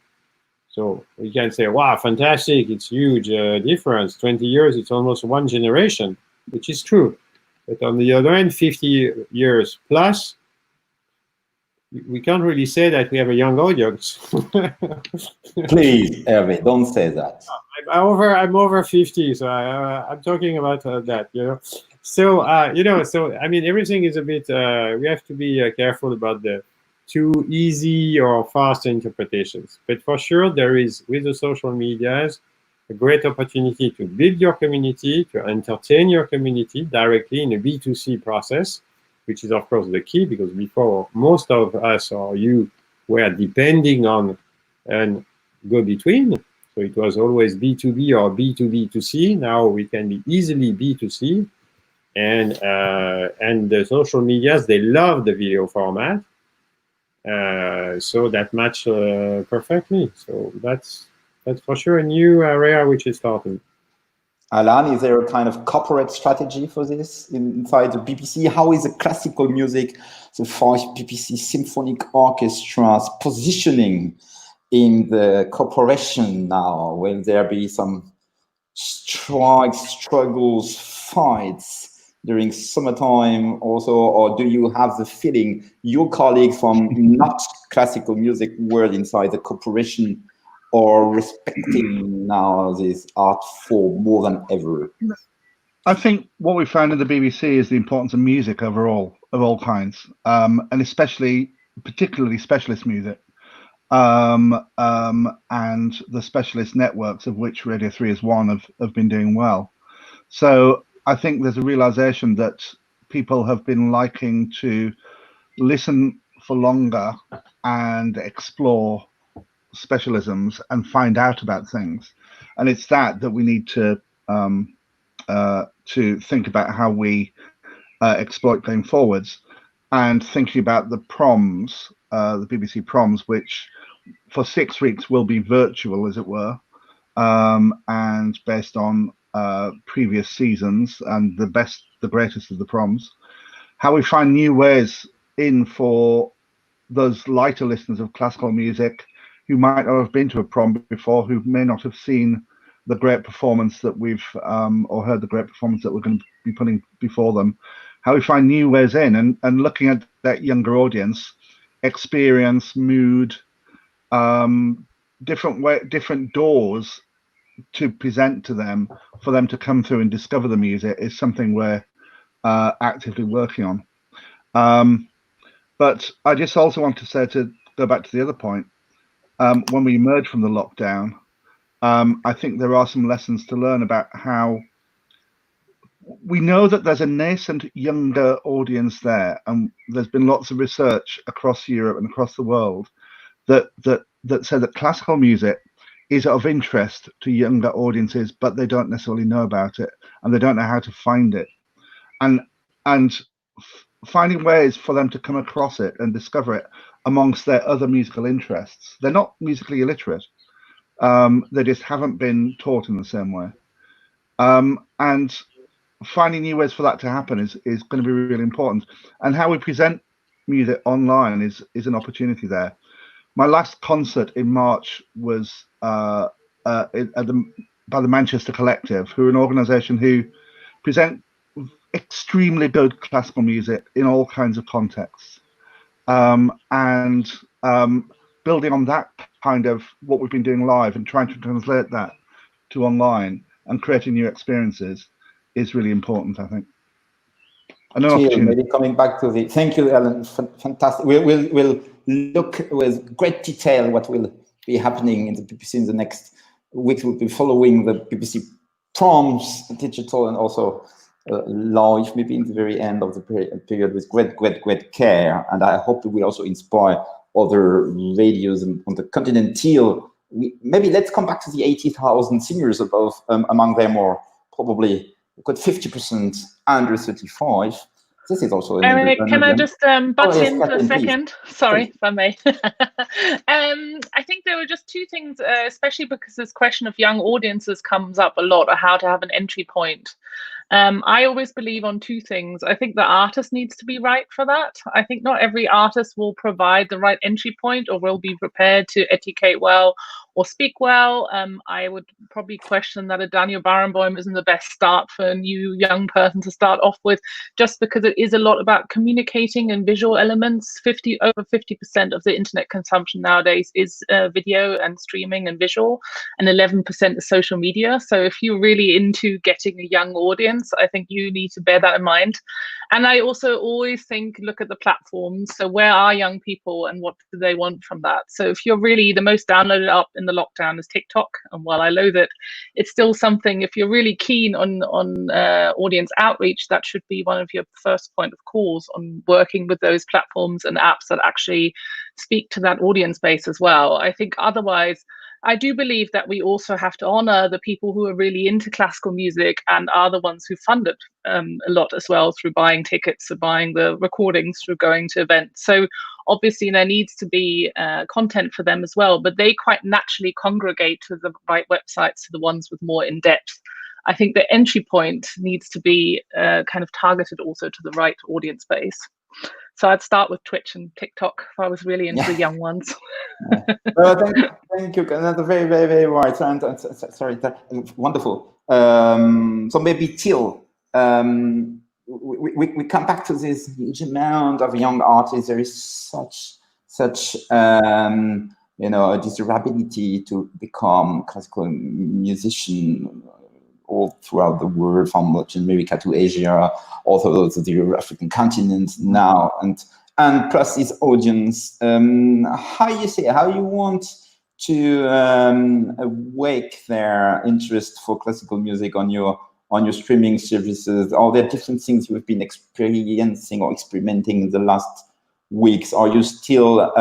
S1: So we can say, wow, fantastic, it's huge difference. 20 years, it's almost one generation, which is true. But on the other hand, 50 years plus, we can't really say that we have a young audience.
S3: Please, Hervé, don't say that.
S1: I'm over 50, so I'm talking about that, you know. So, you know, so, I mean, everything is a bit, we have to be careful about the too easy or fast interpretations. But for sure, there is, with the social medias, a great opportunity to build your community, to entertain your community directly in a B2C process, which is, of course, the key, because before, most of us or you were depending on an go-between. So it was always B2B or B2B2C. Now we can be easily B2C. And the social medias, they love the video format. So that match perfectly. So that's for sure a new area which is starting.
S3: Alan, is there a kind of corporate strategy for this inside the BBC? How is the classical music, the 5 BBC symphonic orchestras positioning in the corporation now? Will there be some strikes, struggles, fights during summertime also, or do you have the feeling your colleagues from not classical music world inside the corporation are respecting now this art form more than ever?
S6: I think what we found in the BBC is the importance of music overall, of all kinds, and particularly specialist music, and the specialist networks, of which Radio 3 is one, have been doing well. So I think there's a realization that people have been liking to listen for longer and explore specialisms and find out about things, and it's that we need to think about how we exploit going forwards, and thinking about the proms, the BBC proms, which for 6 weeks will be virtual, as it were, and based on previous seasons and the greatest of the proms. How we find new ways in for those lighter listeners of classical music who might not have been to a prom before, who may not have seen the great performance that we've or heard the great performance that we're going to be putting before them. How we find new ways in and looking at that younger audience, experience, mood, different doors to present to them for them to come through and discover the music is something we're actively working on. But I just also want to say, to go back to the other point, when we emerge from the lockdown, I think there are some lessons to learn about how we know that there's a nascent younger audience there, and there's been lots of research across Europe and across the world that say that classical music is of interest to younger audiences, but they don't necessarily know about it, and they don't know how to find it, and finding ways for them to come across it and discover it amongst their other musical interests. They're not musically illiterate. They just haven't been taught in the same way. And finding new ways for that to happen is going to be really important. And how we present music online is an opportunity there. My last concert in March was by the Manchester Collective, who are an organisation who present extremely good classical music in all kinds of contexts. And building on that kind of what we've been doing live and trying to translate that to online and creating new experiences is really important, I think.
S3: Maybe coming back to the, thank you, Alan, fantastic. We'll look with great detail what will be happening in the PPC in the next weeks. We'll be following the PPC proms, digital and also live, maybe in the very end of the period with great care. And I hope it will also inspire other radios on the continent till maybe let's come back to the 80,000 singers above, among them, or probably we've got 50% under 35. This is also
S4: Eric, can I just butt in for a second?
S3: Please.
S4: Sorry, if I may. I think there were just two things, especially because this question of young audiences comes up a lot, or how to have an entry point. I always believe on two things. I think the artist needs to be right for that. I think not every artist will provide the right entry point or will be prepared to educate well or speak well. I would probably question that a Daniel Barenboim isn't the best start for a new young person to start off with, just because it is a lot about communicating and visual elements. Over 50% of the internet consumption nowadays is video and streaming and visual, and 11% is social media. So if you're really into getting a young audience, I think you need to bear that in mind. And I also always think, look at the platforms. So where are young people and what do they want from that? So if you're really, the most downloaded up in the lockdown is TikTok. And while I loathe it, it's still something, if you're really keen on audience outreach, that should be one of your first point of calls on working with those platforms and apps that actually speak to that audience base as well. I think otherwise, I do believe that we also have to honor the people who are really into classical music and are the ones who fund it a lot as well, through buying tickets, or buying the recordings, through going to events. So obviously there needs to be content for them as well, but they quite naturally congregate to the right websites, to the ones with more in-depth. I think the entry point needs to be kind of targeted also to the right audience base. So I'd start with Twitch and TikTok if I was really into the young ones.
S3: Thank you. That's very right. Sorry, wonderful. So maybe till we come back to this huge amount of young artists. There is such a desirability to become classical musician all throughout the world, from Latin America to Asia, also the African continent now, and plus this audience. How you want to awake their interest for classical music on your streaming services? Are there different things you've been experiencing or experimenting in the last weeks? Are you still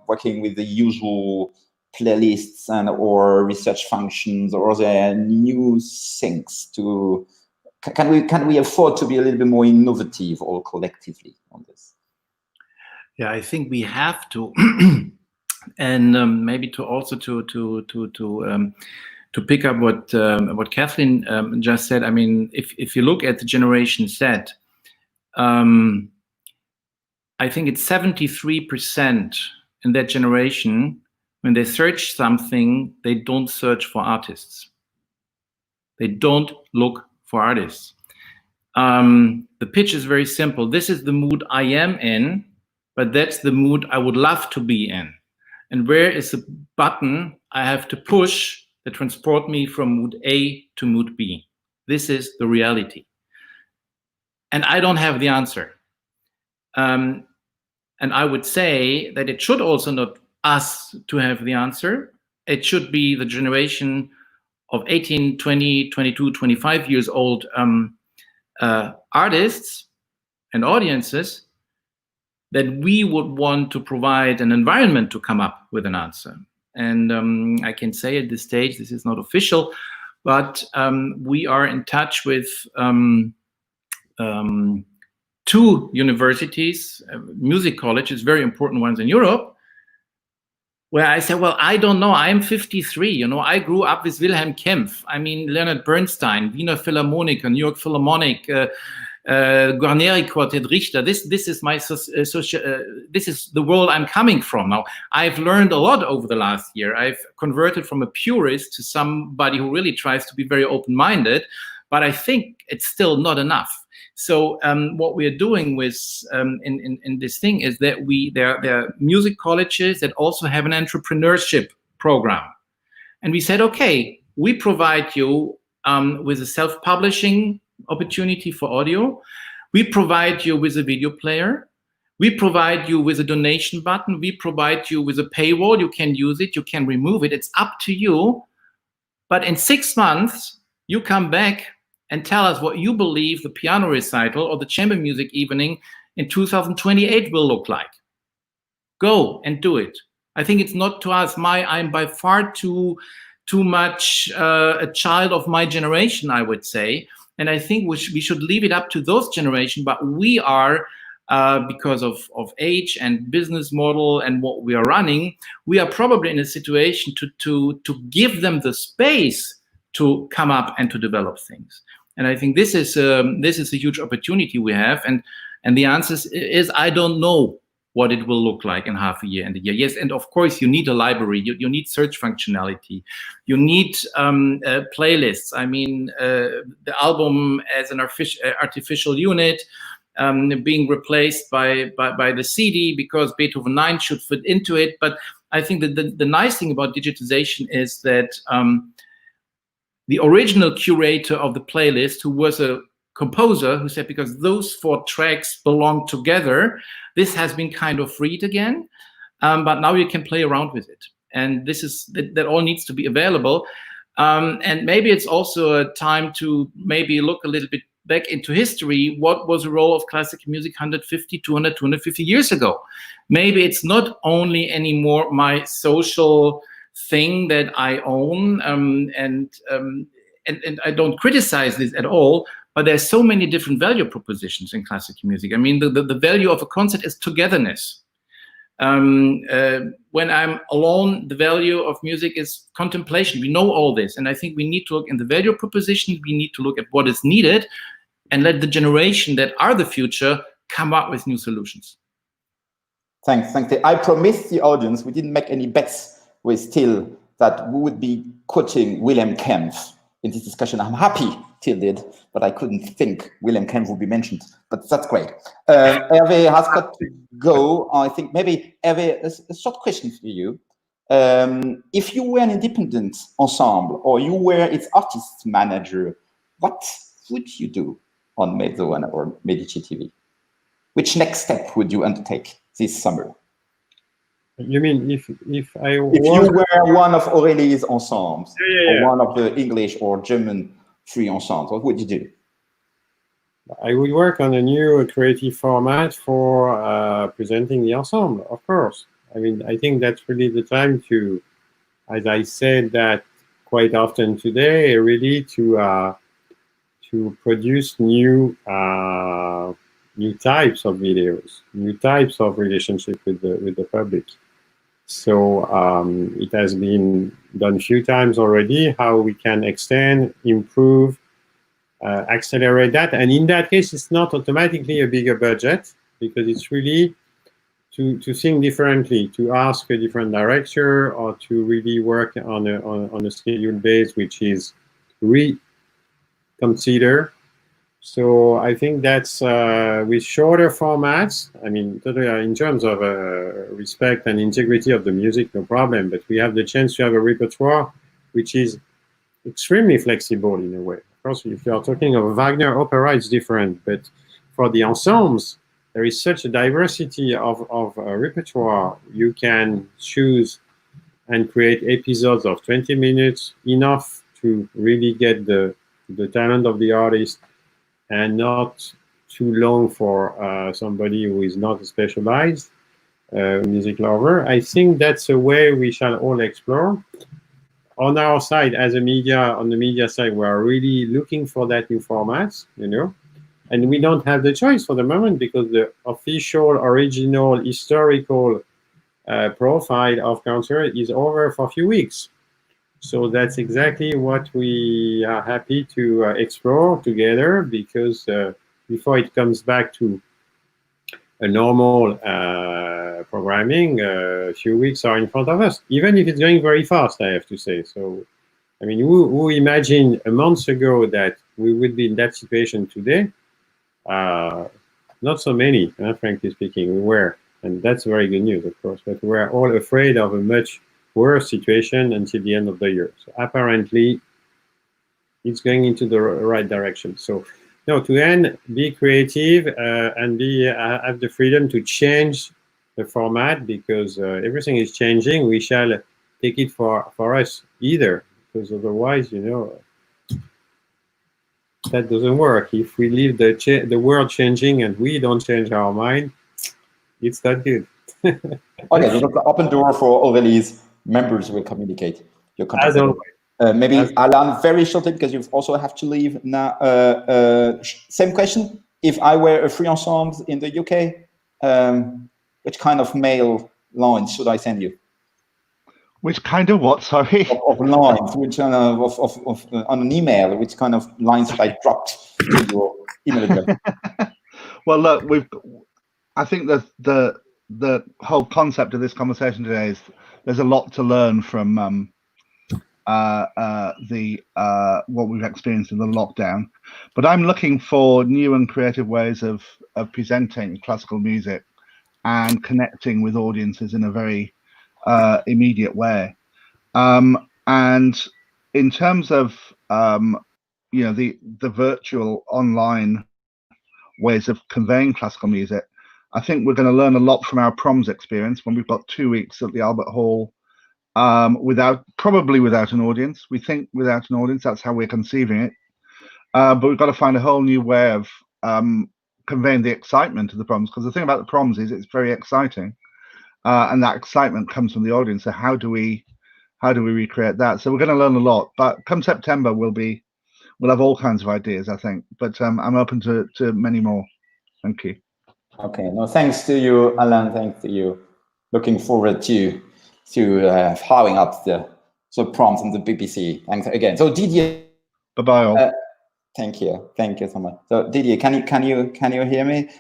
S3: working with the usual playlists and or research functions, or are there new things to? Can we afford to be a little bit more innovative all collectively on this?
S7: Yeah, I think we have to. And maybe to also to pick up what Kathleen just said. I mean, if you look at the Generation Z, I think it's 73% in that generation. When they search something, they don't search for artists. They don't look for artists. The pitch is very simple. This is the mood I am in, but that's the mood I would love to be in. And where is the button I have to push that transport me from mood A to mood B? This is the reality. And I don't have the answer. And I would say that it should also not us to have the answer. It should be the generation of 18, 20, 22, 25 years old artists and audiences that we would want to provide an environment to come up with an answer. And I can say at this stage, this is not official, but we are in touch with 2 universities, music colleges, very important ones in Europe, where I said, well, I don't know, I'm 53, you know, I grew up with Wilhelm Kempff, I mean, Leonard Bernstein, Wiener Philharmonic, New York Philharmonic, Guarneri Quartet, Richter. This is my this is the world I'm coming from now. I've learned a lot over the last year. I've converted from a purist to somebody who really tries to be very open-minded, but I think it's still not enough. So what we are doing with in this thing is that there are music colleges that also have an entrepreneurship program, and we said, okay, we provide you with a self-publishing opportunity for audio. We provide you with a video player. We provide you with a donation button. We provide you with a paywall. You can use it. You can remove it. It's up to you. But in 6 months, you come back and tell us what you believe the piano recital or the chamber music evening in 2028 will look like. Go and do it. I think it's not to us. I'm by far too much a child of my generation, I would say. And I think we should leave it up to those generation. But we are, because of age and business model and what we are running, we are probably in a situation to give them the space to come up and to develop things. And I think this is a huge opportunity we have. And the answer is I don't know what it will look like in half a year and a year. Yes, and of course you need a library, you need search functionality, you need playlists. I mean, the album as an artificial unit being replaced by the CD because Beethoven 9 should fit into it. But I think that the nice thing about digitization is that the original curator of the playlist, who was a composer, who said, because those 4 tracks belong together, this has been kind of freed again, but now you can play around with it. And that all needs to be available. And maybe it's also a time to maybe look a little bit back into history. What was the role of classical music 150, 200, 250 years ago? Maybe it's not only anymore my social thing that I own, and I don't criticize this at all, but there's so many different value propositions in classical music. I mean, the value of a concert is togetherness. When I'm alone, the value of music is contemplation. We know all this, and I think we need to look in the value proposition. We need to look at what is needed and let the generation that are the future come up with new solutions.
S3: Thanks. I promised the audience we didn't make any bets with Till that we would be quoting Wilhelm Kempff in this discussion. I'm happy Till did, but I couldn't think Wilhelm Kempff would be mentioned. But that's great. Hervé has got to go. I think maybe Hervé, a short question for you. If you were an independent ensemble or you were its artist manager, what would you do on Mezzo or Medici TV? Which next step would you undertake this summer?
S1: You mean if
S3: you were one of Aurélie's ensembles, or one of the English or German free ensembles, what would you do?
S1: I would work on a new creative format for presenting the ensemble, of course. I mean, I think that's really the time to, as I said that quite often today, really to produce new types of videos, new types of relationship with the public. So it has been done a few times already, how we can extend, improve, accelerate that. And in that case, it's not automatically a bigger budget, because it's really to think differently, to ask a different director, or to really work on a schedule base, which is reconsider. So I think that's with shorter formats. I mean, in terms of respect and integrity of the music, no problem. But we have the chance to have a repertoire which is extremely flexible in a way. Of course, if you are talking of Wagner opera, it's different. But for the ensembles, there is such a diversity of repertoire. You can choose and create episodes of 20 minutes, enough to really get the talent of the artist, and not too long for somebody who is not specialized music lover. I think that's a way we shall all explore. On our side, as a media, on the media side, we are really looking for that new formats, and we don't have the choice for the moment, because the official, original, historical profile of concert is over for a few weeks. So that's exactly what we are happy to explore together, because before it comes back to a normal programming, a few weeks are in front of us, even if it's going very fast, I have to say. So, I mean, who imagined a month ago that we would be in that situation today? Not so many, frankly speaking. We were, and that's very good news, of course, but we're all afraid of a much worse situation until the end of the year. So apparently, it's going into the right direction. So, no, to end, be creative and have the freedom to change the format, because everything is changing. We shall take it for us either, because otherwise, that doesn't work. If we leave the world changing and we don't change our mind, it's not good.
S3: Okay, so that's the open door for Aurélie's members will communicate your contact.
S1: As always.
S3: Maybe Alan, very shortly, because you also have to leave now. Same question. If I were a free ensemble in the UK, which kind of mail lines should I send you?
S6: Which kind of what? Sorry.
S3: Of lines, which on an email, which kind of lines should I drop to your email address?
S6: Well, look, I think that the whole concept of this conversation today is there's a lot to learn from what we've experienced in the lockdown, but I'm looking for new and creative ways of presenting classical music and connecting with audiences in a very immediate way. And in terms of the virtual online ways of conveying classical music, I think we're going to learn a lot from our proms experience when we've got 2 weeks at the Albert Hall, probably without an audience. We think without an audience, that's how we're conceiving it. But we've got to find a whole new way of conveying the excitement of the proms, because the thing about the proms is it's very exciting, and that excitement comes from the audience. So how do we recreate that? So we're going to learn a lot. But come September, we'll have all kinds of ideas, I think. But I'm open to many more. Thank you.
S3: Okay. No, thanks to you, Alan. Thanks to you. Looking forward to following up the prompts on the BBC. Thanks again. So Didier.
S6: Bye bye.
S3: Thank you so much. So Didier, can you hear me?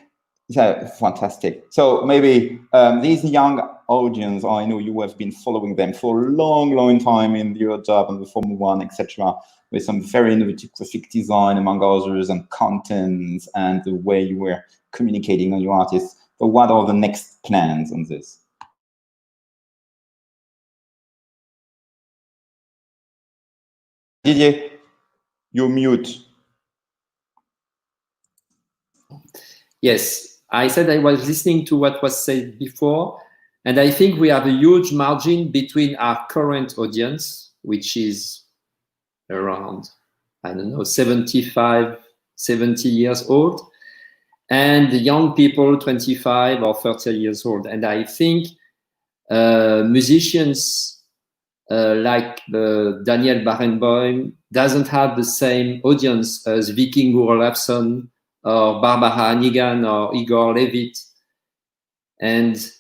S3: So fantastic. So maybe these young audience, I know you have been following them for a long time in your job and the Formula 1, etc., with some very innovative graphic design, among others, and contents, and the way you were communicating on your artists. But what are the next plans on this? Didier, you're mute.
S8: Yes, I said I was listening to what was said before, and I think we have a huge margin between our current audience, which is around, 75, 70 years old, and the young people, 25 or 30 years old. And I think musicians like Daniel Barenboim doesn't have the same audience as Viking Gurolafsson or Barbara Hannigan or Igor Levit. And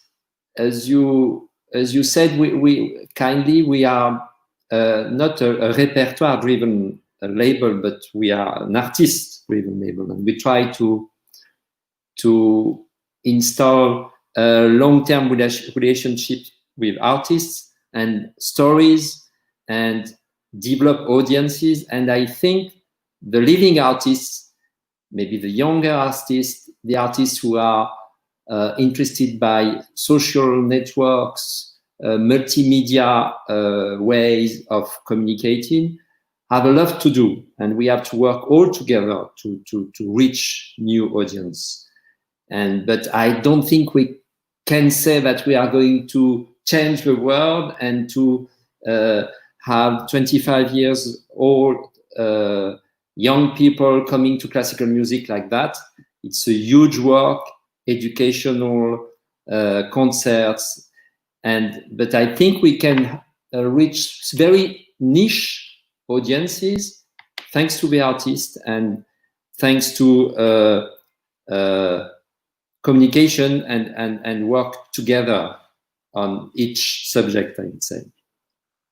S8: as you as you said, we are not a repertoire-driven label, but we are an artist-driven label, and we try to install a long-term relationship with artists and stories and develop audiences. And I think the living artists, maybe the younger artists, the artists who are interested by social networks, multimedia ways of communicating, have a lot to do, and we have to work all together to reach new audience. But I don't think we can say that we are going to change the world and to have 25 years old young people coming to classical music like that. It's a huge work, educational concerts, but I think we can reach very niche audiences thanks to the artists and thanks to communication and work together on each subject, I would say.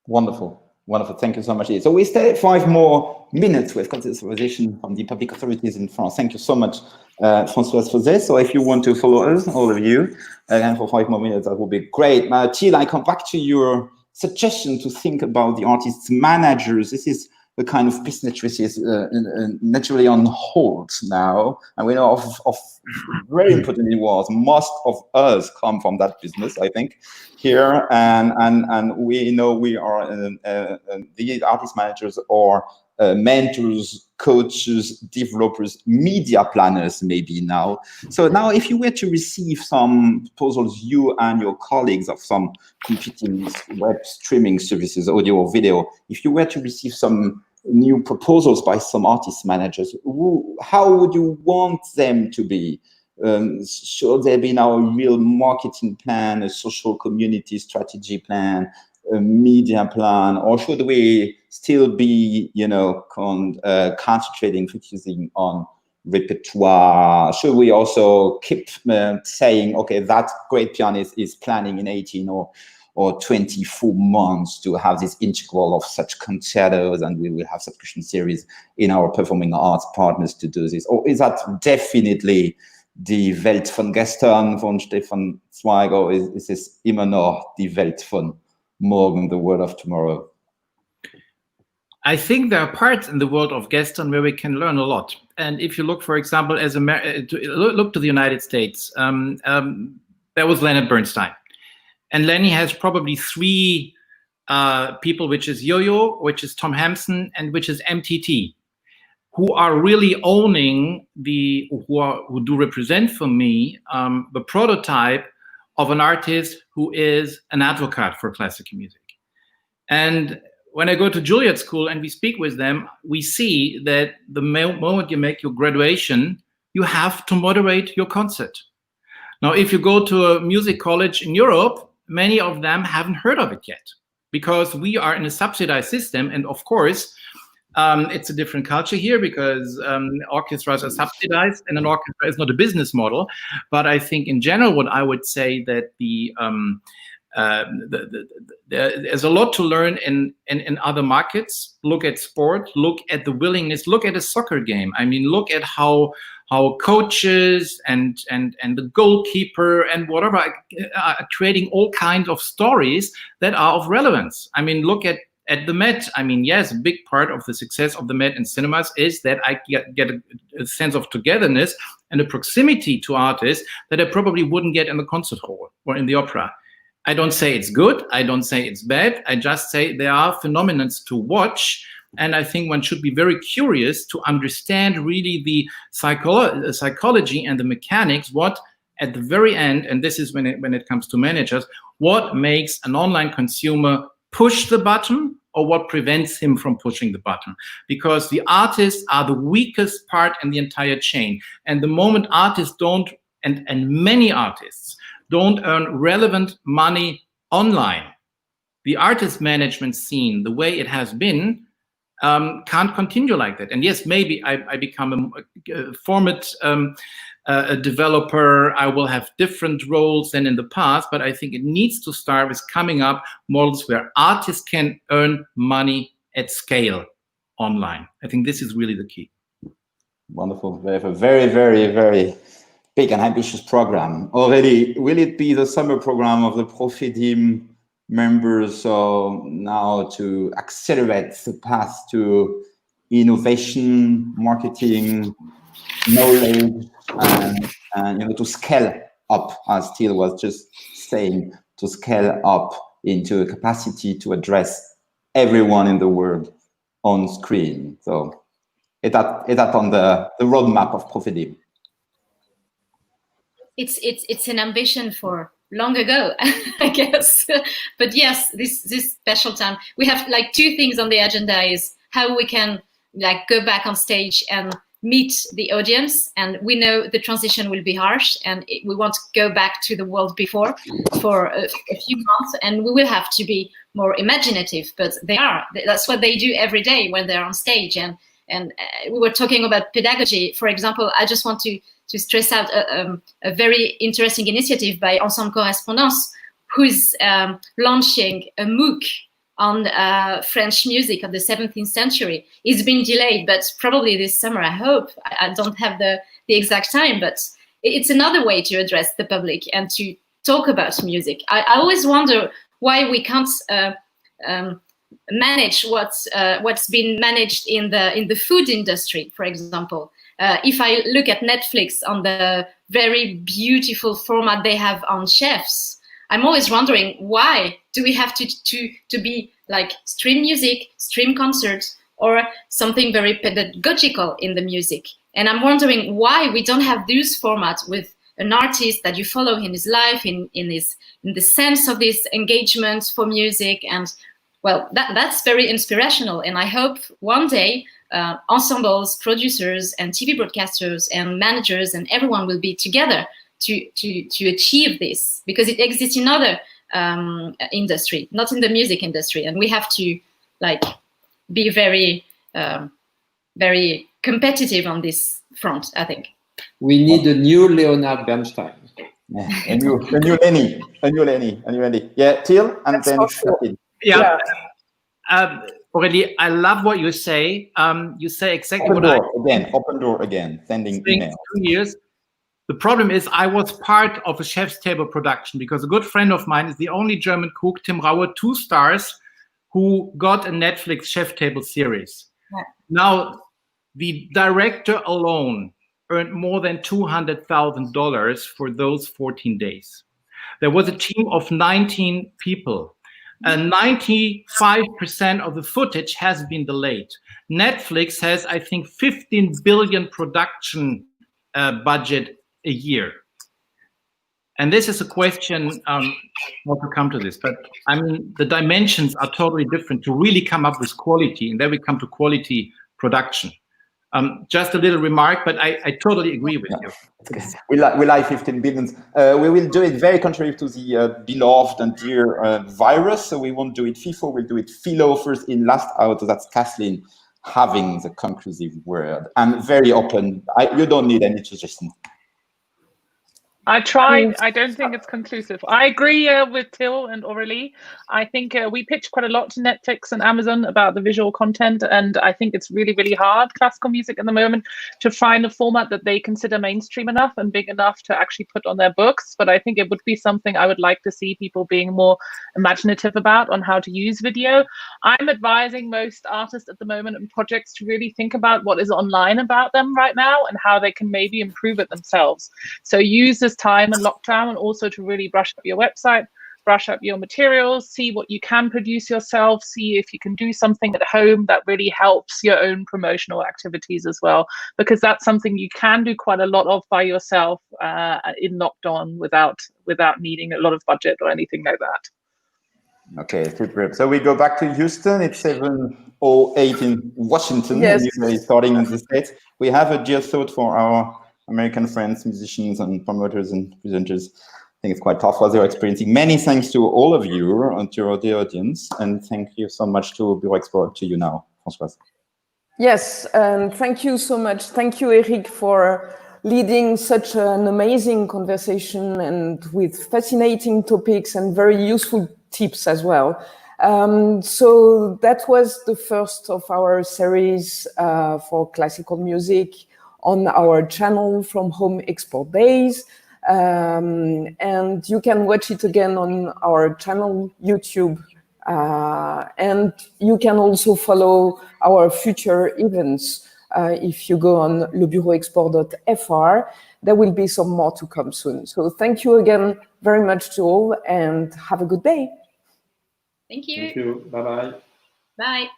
S3: Wonderful. Wonderful. Thank you so much. So we stay 5 more minutes with consideration from the public authorities in France. Thank you so much, Françoise, for this. So if you want to follow us, all of you, again for 5 more minutes, that would be great. Till, I come back to your suggestion to think about the artists' managers. This is the kind of business which is naturally on hold now. And we know of very important awards. Most of us come from that business, I think, here. And we know we are, the artist managers are mentors, coaches, developers, media planners maybe now. So now if you were to receive some proposals, you and your colleagues of some competing web streaming services, audio or video, if you were to receive some new proposals by some artist managers, how would you want them to be? Should there be now a real marketing plan, a social community strategy plan, a media plan, or should we still be, concentrating, focusing on repertoire? Should we also keep saying, okay, that great pianist is planning in 18 or 24 months to have this integral of such concertos, and we will have subscription series in our performing arts partners to do this? Or is that definitely die Welt von gestern von Stefan Zweig, or is this immer noch die Welt von morgen, the world of tomorrow?
S7: I think there are parts in the world of gestern where we can learn a lot. And if you look, for example, look to the United States, there was Leonard Bernstein. And Lenny has probably 3 people, which is Yo-Yo, which is Tom Hampson, and which is MTT, who are really owning who do represent for me the prototype of an artist who is an advocate for classical music. And when I go to Juilliard School and we speak with them, we see that the moment you make your graduation, you have to moderate your concert. Now, if you go to a music college in Europe, many of them haven't heard of it yet because we are in a subsidized system. And of course, it's a different culture here because orchestras are subsidized and an orchestra is not a business model. But I think in general, what I would say that there's a lot to learn in other markets. Look at sport, look at the willingness, look at a soccer game. I mean, look at how coaches and the goalkeeper and whatever are creating all kinds of stories that are of relevance. I mean, look at the Met. I mean, yes, a big part of the success of the Met in cinemas is that I get a sense of togetherness and a proximity to artists that I probably wouldn't get in the concert hall or in the opera. I don't say it's good. I don't say it's bad. I just say there are phenomena to watch. And I think one should be very curious to understand really the psychology and the mechanics, what at the very end, and this is when it comes to managers, what makes an online consumer push the button or what prevents him from pushing the button. Because the artists are the weakest part in the entire chain. And the moment artists don't, and many artists don't earn relevant money online, the artist management scene, the way it has been, can't continue like that. And yes, maybe I become a format a developer. I will have different roles than in the past, but I think it needs to start with coming up models where artists can earn money at scale online. I think this is really the key.
S3: Wonderful. We have a very, very, very big and ambitious program already. Will it be the summer program of the Profidim members? So now to accelerate the path to innovation, marketing, knowledge, and to scale up, as Till was just saying, to scale up into a capacity to address everyone in the world on screen. So is that on the roadmap of Profidim?
S5: It's an ambition for long ago, I guess. But yes, this special time, we have like two things on the agenda: is how we can like go back on stage and meet the audience. And we know the transition will be harsh, and we want to go back to the world before for a few months, and we will have to be more imaginative. But that's what they do every day when they're on stage. And we were talking about pedagogy, for example. I just want to stress out a very interesting initiative by Ensemble Correspondance, who's launching a MOOC on French music of the 17th century. It's been delayed, but probably this summer, I hope. I don't have the exact time, but it's another way to address the public and to talk about music. I always wonder why we can't manage what's been managed in the food industry, for example. If I look at Netflix on the very beautiful format they have on chefs, I'm always wondering, why do we have to be like stream music, stream concerts, or something very pedagogical in the music? And I'm wondering why we don't have those formats with an artist that you follow in his life, in the sense of this engagement for music. And well, that's very inspirational. And I hope one day ensembles, producers, and TV broadcasters, and managers, and everyone will be together to achieve this, because it exists in other industry, not in the music industry, and we have to like be very very competitive on this front. I think
S8: we need a new Leonard Bernstein.
S3: Yeah, a new Lenny. Yeah, Till, and
S2: That's
S3: then
S2: sure.
S7: Yeah. Aurélie, I love what you say. You say exactly
S3: open door again, sending emails.
S7: 2 years. The problem is I was part of a Chef's Table production, because a good friend of mine is the only German cook, Tim Rauer, 2 stars, who got a Netflix Chef Table series.
S5: Yeah.
S7: Now, the director alone earned more than $200,000 for those 14 days. There was a team of 19 people. And 95% of the footage has been delayed. Netflix has, I think, 15 billion production budget a year. And this is a question, not to come to this, but I mean, the dimensions are totally different to really come up with quality, and then we come to quality production. Just a little remark, but I totally agree with you.
S3: We like 15 billions. We will do it very contrary to the beloved and dear virus. So we won't do it FIFO, we'll do it philo first in, last out. So that's Kathleen having the conclusive word. And very open. You don't need any suggestions.
S4: I tried. I don't think it's conclusive. I agree with Till and Aurélie. I think we pitch quite a lot to Netflix and Amazon about the visual content, and I think it's really, really hard, classical music at the moment, to find a format that they consider mainstream enough and big enough to actually put on their books. But I think it would be something I would like to see people being more imaginative about on how to use video. I'm advising most artists at the moment and projects to really think about what is online about them right now and how they can maybe improve it themselves. So use this time and lockdown, and also to really brush up your website, brush up your materials, see what you can produce yourself, see if you can do something at home that really helps your own promotional activities as well, because that's something you can do quite a lot of by yourself in lockdown without needing a lot of budget or anything like that.
S3: Okay, super. So we go back to Houston. It's 7:08 in Washington.
S2: Yes.
S3: Usually starting in the States. We have a dear thought for our American friends, musicians and promoters and presenters. I think it's quite tough what they're experiencing. Many thanks to all of you and to our dear audience. And thank you so much to Bureau Export, to you now, Françoise.
S2: Yes, and thank you so much. Thank you, Eric, for leading such an amazing conversation and with fascinating topics and very useful tips as well. So that was the first of our series for classical music on our channel From Home Export Days. And you can watch it again on our channel YouTube. And you can also follow our future events. If you go on lebureauexport.fr, there will be some more to come soon. So thank you again very much to all and have a good day.
S5: Thank you.
S3: Thank you. Bye-bye.
S5: Bye.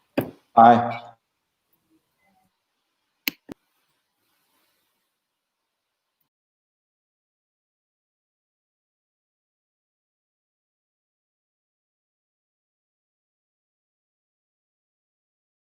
S3: Bye.